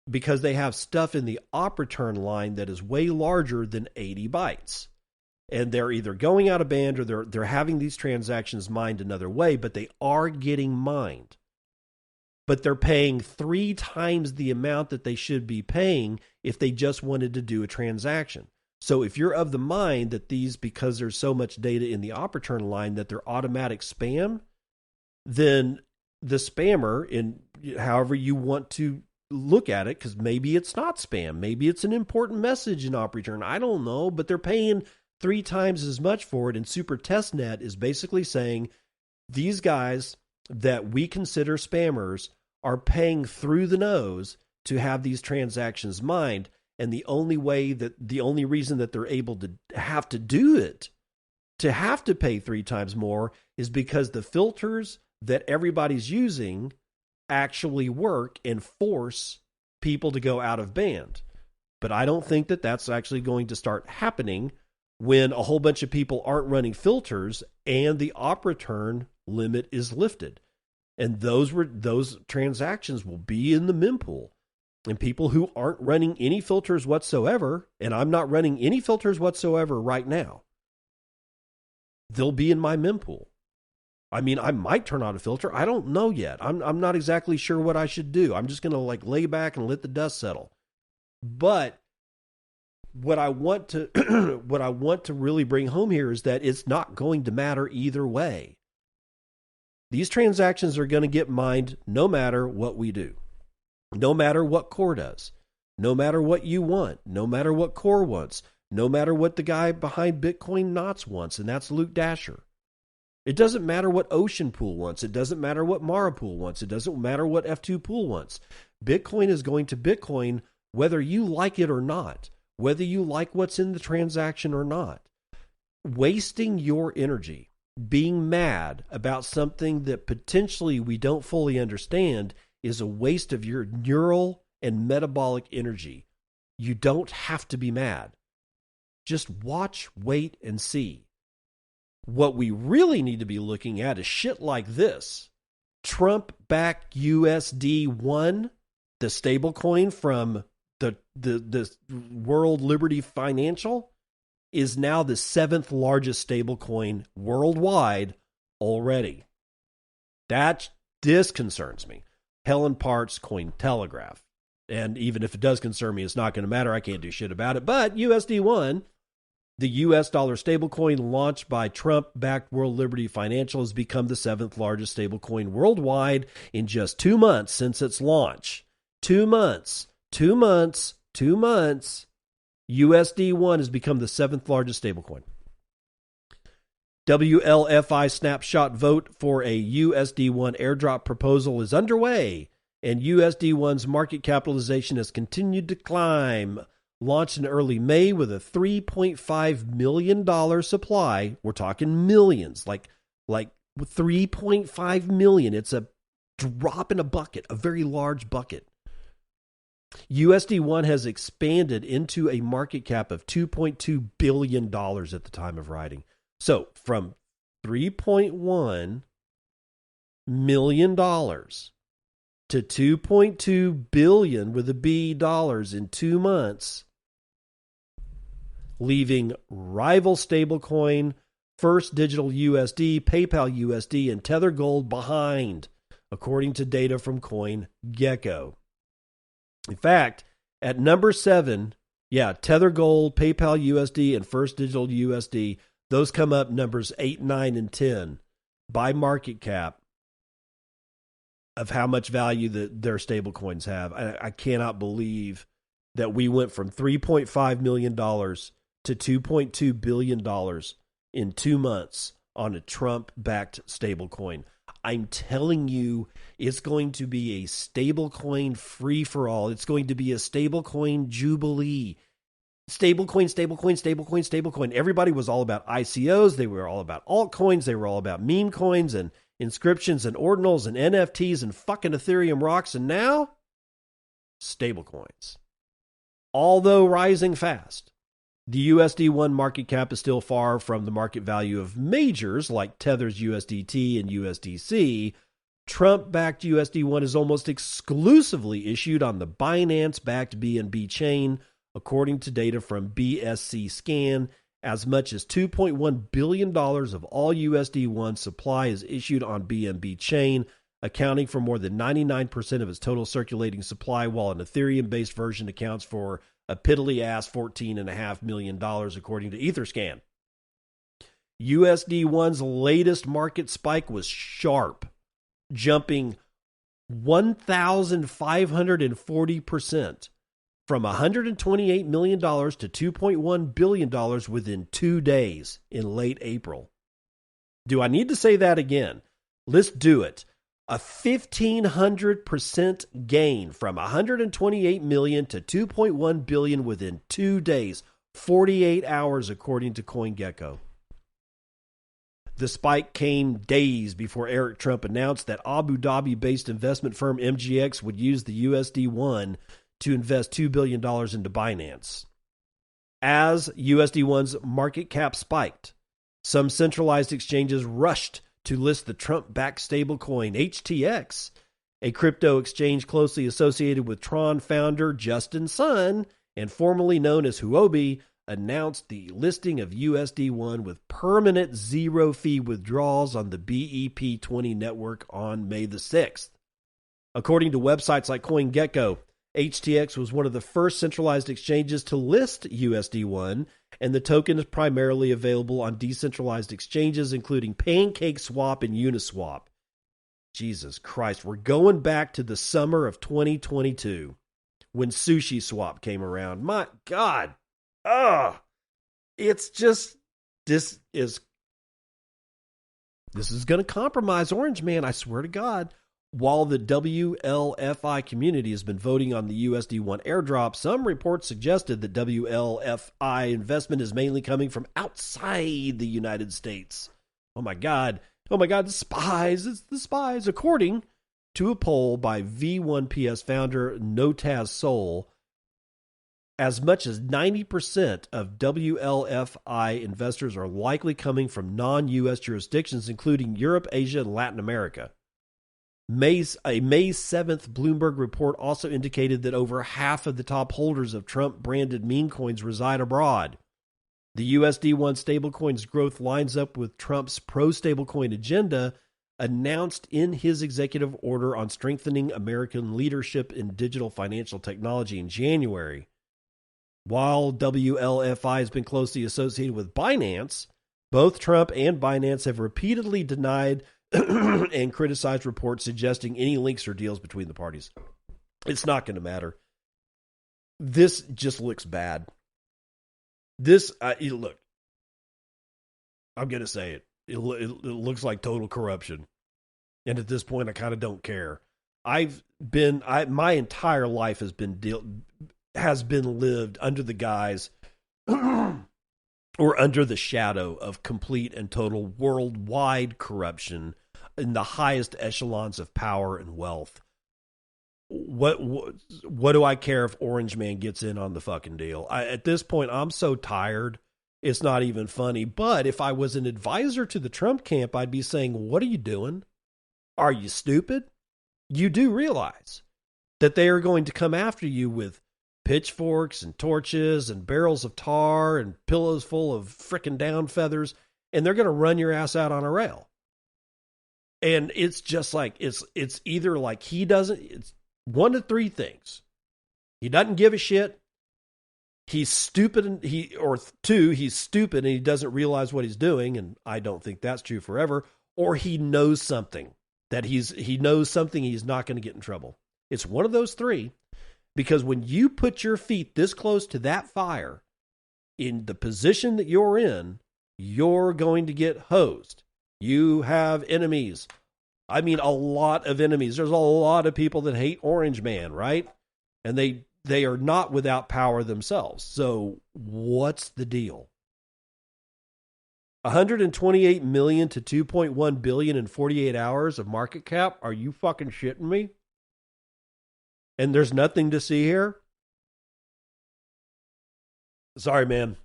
because they have stuff in the op return line that is way larger than 80 bytes. And they're either going out of band or they're having these transactions mined another way, but they are getting mined. But they're paying 3 times the amount that they should be paying if they just wanted to do a transaction. So if you're of the mind that these, because there's so much data in the op return line, that they're automatic spam, then the spammer, in however you want to look at it, because maybe it's not spam, maybe it's an important message in op return, I don't know, but they're paying 3 times as much for it. And SuperTestNet is basically saying these guys that we consider spammers are paying through the nose to have these transactions mined. And the only reason that they're able to have to do it, to have to pay 3 times more, is because the filters that everybody's using actually work and force people to go out of band. But I don't think that that's actually going to start happening when a whole bunch of people aren't running filters and the op return limit is lifted. And those transactions will be in the mempool. And people who aren't running any filters whatsoever, and I'm not running any filters whatsoever right now, they'll be in my mempool. I mean, I might turn on a filter. I don't know yet. I'm not exactly sure what I should do. I'm just going to lay back and let the dust settle. But what I want to what I want to really bring home here is that it's not going to matter either way. These transactions are going to get mined no matter what we do. No matter what Core does. No matter what you want. No matter what Core wants. No matter what the guy behind Bitcoin Knots wants, and that's Luke Dasher. It doesn't matter what Ocean Pool wants. It doesn't matter what Mara Pool wants. It doesn't matter what F2 Pool wants. Bitcoin is going to Bitcoin whether you like it or not, whether you like what's in the transaction or not. Wasting your energy, being mad about something that potentially we don't fully understand is a waste of your neural and metabolic energy. You don't have to be mad. Just watch, wait, and see. What we really need to be looking at is shit like this. Trump-backed USD1, the stablecoin from the World Liberty Financial, is now the 7th largest stablecoin worldwide already. This concerns me. Helen Part's Cointelegraph. And even if it does concern me, it's not going to matter. I can't do shit about it. But USD1, the US dollar stablecoin launched by Trump-backed World Liberty Financial, has become the 7th largest stablecoin worldwide in just 2 months since its launch. 2 months. USD1 has become the 7th largest stablecoin. WLFI snapshot vote for a USD1 airdrop proposal is underway, and USD1's market capitalization has continued to climb. Launched in early May with a $3.5 million supply. We're talking millions, like 3.5 million. It's a drop in a bucket, a very large bucket. USD1 has expanded into a market cap of $2.2 billion at the time of writing. So from $3.1 million to $2.2 billion with a B dollars in 2 months, leaving rival stablecoin, First Digital USD, PayPal USD, and Tether Gold behind, according to data from CoinGecko. In fact, at number 7, Tether Gold, PayPal USD, and First Digital USD, those come up numbers 8, 9, and 10 by market cap of how much value their stablecoins have. I cannot believe that we went from $3.5 million to $2.2 billion in 2 months on a Trump-backed stablecoin. I'm telling you, it's going to be a stablecoin free-for-all. It's going to be a stablecoin jubilee. Stablecoin. Everybody was all about ICOs. They were all about altcoins. They were all about meme coins and inscriptions and ordinals and NFTs and fucking Ethereum rocks. And now, stablecoins. Although rising fast, the USD1 market cap is still far from the market value of majors like Tether's USDT and USDC. Trump-backed USD1 is almost exclusively issued on the Binance-backed BNB chain, according to data from BSC Scan. As much as $2.1 billion of all USD1 supply is issued on BNB chain, accounting for more than 99% of its total circulating supply, while an Ethereum-based version accounts for a piddly-ass $14.5 million, according to Etherscan. USD1's latest market spike was sharp, jumping 1,540%, from $128 million to $2.1 billion within 2 days in late April. Do I need to say that again? Let's do it. A 1,500% gain from $128 million to $2.1 billion within 2 days, 48 hours, according to CoinGecko. The spike came days before Eric Trump announced that Abu Dhabi-based investment firm MGX would use the USD1 to invest $2 billion into Binance. As USD1's market cap spiked, some centralized exchanges rushed to list the Trump-backed stablecoin HTX, a crypto exchange closely associated with Tron founder Justin Sun and formerly known as Huobi, announced the listing of USD1 with permanent zero-fee withdrawals on the BEP20 network on May the 6th. According to websites like CoinGecko, HTX was one of the first centralized exchanges to list USD1, and the token is primarily available on decentralized exchanges, including PancakeSwap and Uniswap. Jesus Christ, we're going back to the summer of 2022 when SushiSwap came around. My God. It's just, this is going to compromise Orange, man. I swear to God. While the WLFI community has been voting on the USD1 airdrop, some reports suggested that WLFI investment is mainly coming from outside the United States. Oh my God, the spies. It's the spies. According to a poll by V1PS founder Notaz Soul, as much as 90% of WLFI investors are likely coming from non-U.S. jurisdictions, including Europe, Asia, and Latin America. A May 7th Bloomberg report also indicated that over half of the top holders of Trump-branded meme coins reside abroad. The USD1 stablecoin's growth lines up with Trump's pro-stablecoin agenda announced in his executive order on strengthening American leadership in digital financial technology in January. While WLFI has been closely associated with Binance, both Trump and Binance have repeatedly denied and criticized reports suggesting any links or deals between the parties. It's not going to matter. This just looks bad. Look, I'm going to say it. It looks like total corruption. And at this point, I kind of don't care. My entire life has been lived under the guise or under the shadow of complete and total worldwide corruption in the highest echelons of power and wealth. What do I care if Orange Man gets in on the fucking deal? At this point, I'm so tired, it's not even funny. But if I was an advisor to the Trump camp, I'd be saying, what are you doing? Are you stupid? You do realize that they are going to come after you with pitchforks and torches and barrels of tar and pillows full of frickin' down feathers, and they're going to run your ass out on a rail. And it's just like, it's either like it's one of three things. He doesn't give a shit. He's stupid, he's stupid and he doesn't realize what he's doing, and I don't think that's true forever. Or he knows something he knows something he's not going to get in trouble. It's one of those three, because when you put your feet this close to that fire, in the position that you're in, you're going to get hosed. You have enemies. I mean, a lot of enemies. There's a lot of people that hate Orange Man, right? And they are not without power themselves. So what's the deal? 128 million to 2.1 billion in 48 hours of market cap? Are you fucking shitting me? And there's nothing to see here? Sorry, man.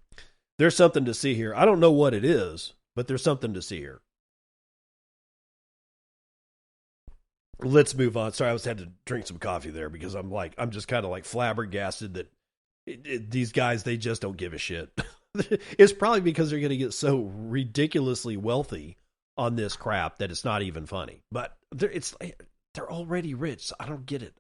There's something to see here. I don't know what it is, but there's something to see here. Let's move on. Sorry, I had to drink some coffee there because I'm just kind of like flabbergasted that these guys, they just don't give a shit. It's probably because they're going to get so ridiculously wealthy on this crap that it's not even funny. But they're already rich. So I don't get it.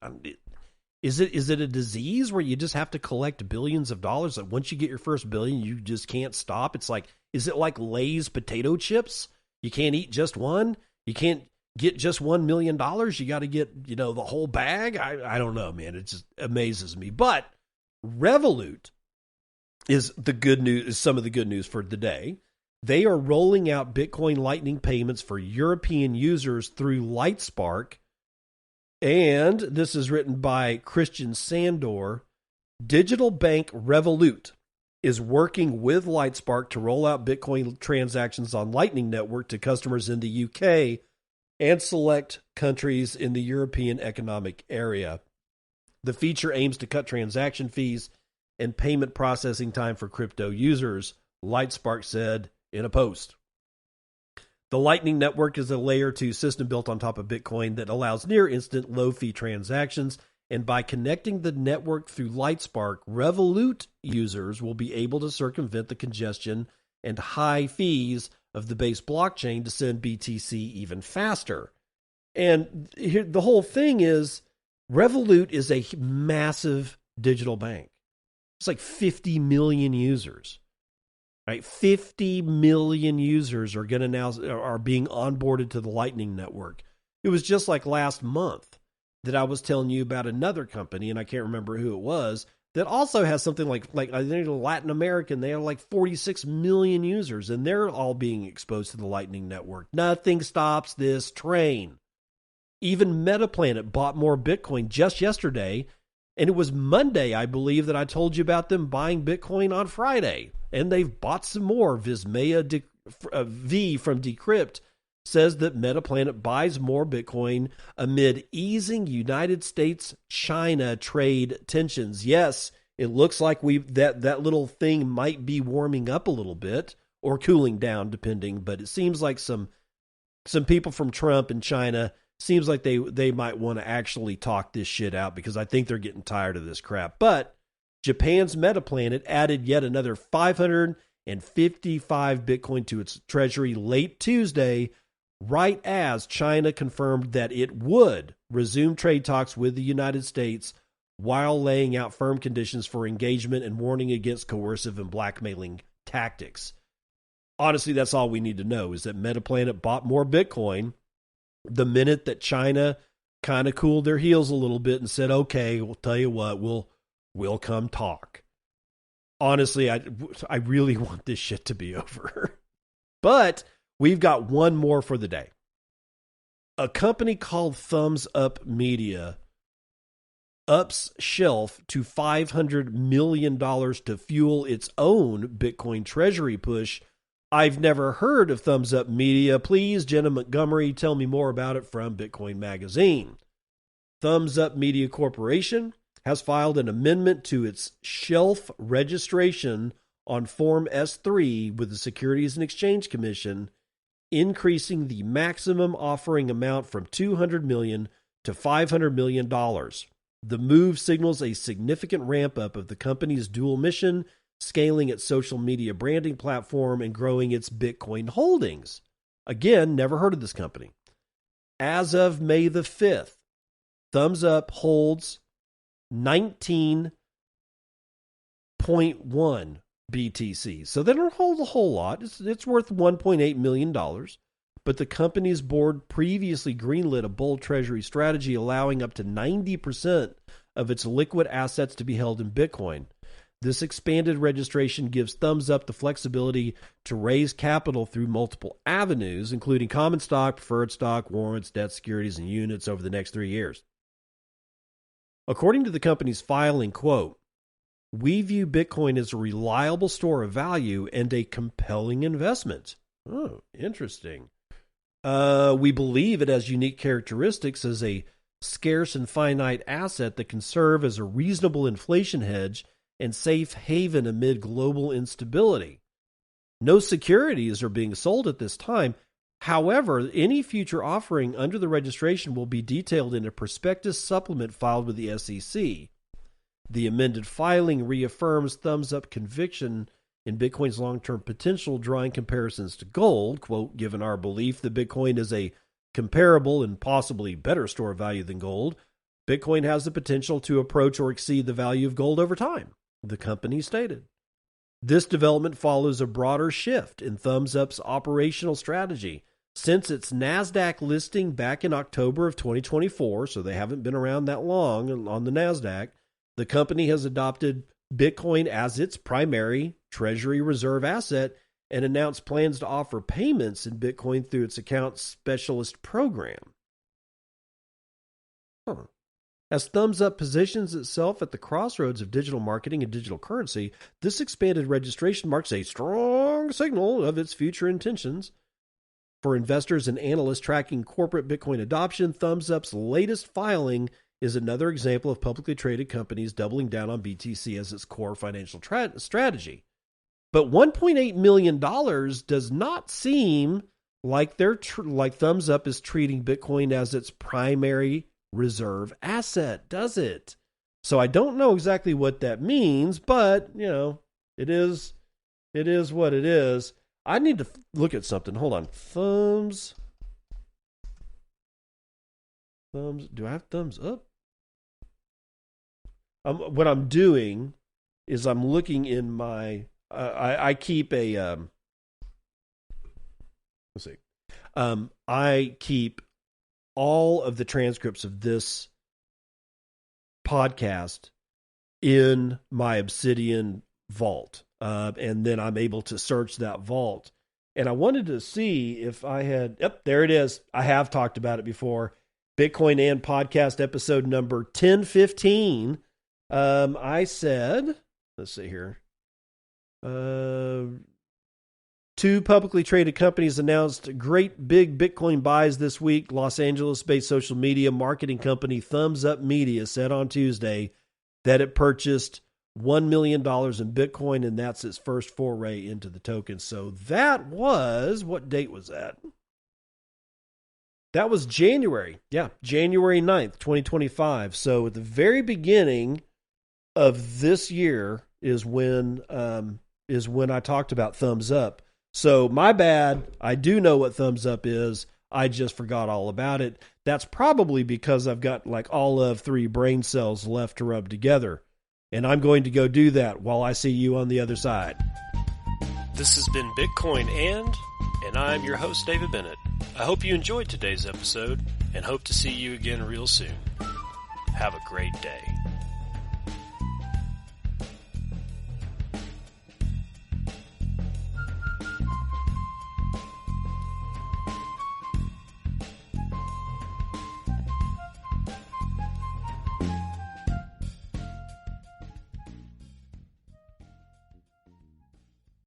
Is it a disease where you just have to collect billions of dollars? That once you get your first billion, you just can't stop? It's like, is it like Lay's potato chips? You can't eat just one. You can't get just $1 million. You got to get, the whole bag. I don't know, man. It just amazes me. But Revolut is the good news, is some of the good news for the day. They are rolling out Bitcoin Lightning payments for European users through Lightspark. And this is written by Christian Sandor. Digital bank Revolut is working with Lightspark to roll out Bitcoin transactions on Lightning Network to customers in the UK and select countries in the European Economic Area. The feature aims to cut transaction fees and payment processing time for crypto users, Lightspark said in a post. The Lightning Network is a layer 2 system built on top of Bitcoin that allows near-instant, low-fee transactions, and by connecting the network through Lightspark, Revolut users will be able to circumvent the congestion and high fees of the base blockchain to send BTC even faster. And here, the whole thing is, Revolut is a massive digital bank. It's like 50 million users. Right, 50 million users are being onboarded to the Lightning Network. It was just like last month that I was telling you about another company, and I can't remember who it was, that also has something like I think Latin American. They have like 46 million users, and they're all being exposed to the Lightning Network. Nothing stops this train. Even Metaplanet bought more Bitcoin just yesterday, and it was Monday, I believe, that I told you about them buying Bitcoin on Friday. And they've bought some more. Vismaya V from Decrypt says that Metaplanet buys more Bitcoin amid easing United States-China trade tensions. Yes, it looks like that little thing might be warming up a little bit or cooling down, depending. But it seems like some people from Trump and China seems like they might want to actually talk this shit out, because I think they're getting tired of this crap. But Japan's Metaplanet added yet another 555 Bitcoin to its treasury late Tuesday, right as China confirmed that it would resume trade talks with the United States while laying out firm conditions for engagement and warning against coercive and blackmailing tactics. Honestly, that's all we need to know, is that Metaplanet bought more Bitcoin the minute that China kind of cooled their heels a little bit and said, okay, we'll tell you what, we'll come talk. Honestly, I really want this shit to be over. But we've got one more for the day. A company called Thumbs Up Media ups shelf to $500 million to fuel its own Bitcoin treasury push. I've never heard of Thumbs Up Media. Please, Jenna Montgomery, tell me more about it from Bitcoin Magazine. Thumbs Up Media Corporation has filed an amendment to its shelf registration on Form S-3 with the Securities and Exchange Commission, increasing the maximum offering amount from $200 million to $500 million. The move signals a significant ramp-up of the company's dual mission, scaling its social media branding platform and growing its Bitcoin holdings. Again, never heard of this company. As of May the 5th, Thumbs Up holds 19.1 BTC. So they don't hold a whole lot. It's worth $1.8 million. But the company's board previously greenlit a bold treasury strategy allowing up to 90% of its liquid assets to be held in Bitcoin. This expanded registration gives Thumbs Up the flexibility to raise capital through multiple avenues, including common stock, preferred stock, warrants, debt securities, and units over the next 3 years. According to the company's filing, quote, "We view Bitcoin as a reliable store of value and a compelling investment." Oh, interesting. We believe it has unique characteristics as a scarce and finite asset that can serve as a reasonable inflation hedge and safe haven amid global instability. No securities are being sold at this time. However, any future offering under the registration will be detailed in a prospectus supplement filed with the SEC. The amended filing reaffirms Thumbs Up conviction in Bitcoin's long-term potential, drawing comparisons to gold. Quote, "Given our belief that Bitcoin is a comparable and possibly better store of value than gold, Bitcoin has the potential to approach or exceed the value of gold over time," the company stated. This development follows a broader shift in Thumbs Up's operational strategy. Since its NASDAQ listing back in October of 2024, so they haven't been around that long on the NASDAQ, the company has adopted Bitcoin as its primary treasury reserve asset and announced plans to offer payments in Bitcoin through its account specialist program. As Thumbs Up positions itself at the crossroads of digital marketing and digital currency, this expanded registration marks a strong signal of its future intentions. For investors and analysts tracking corporate Bitcoin adoption, Thumbs Up's latest filing is another example of publicly traded companies doubling down on BTC as its core financial strategy. But $1.8 million does not seem like like Thumbs Up is treating Bitcoin as its primary reserve asset, does it? So I don't know exactly what that means, but it is what it is. I need to look at something. Hold on. Thumbs. Do I have Thumbs Up? What I'm doing is I'm looking in my. I keep a. Let's see. I keep all of the transcripts of this podcast in my Obsidian vault. And then I'm able to search that vault. And I wanted to see if I had, there it is. I have talked about it before. Bitcoin and podcast episode number 1015. I said, let's see here. 2 publicly traded companies announced great big Bitcoin buys this week. Los Angeles-based social media marketing company Thumbs Up Media said on Tuesday that it purchased $1 million in Bitcoin, and that's its first foray into the token. So that was, what date was that? That was January. Yeah, January 9th, 2025. So at the very beginning of this year is when I talked about Thumbs Up. So my bad. I do know what Thumbs Up is. I just forgot all about it. That's probably because I've got like all of 3 brain cells left to rub together. And I'm going to go do that while I see you on the other side. This has been Bitcoin and I'm your host, David Bennett. I hope you enjoyed today's episode and hope to see you again real soon. Have a great day.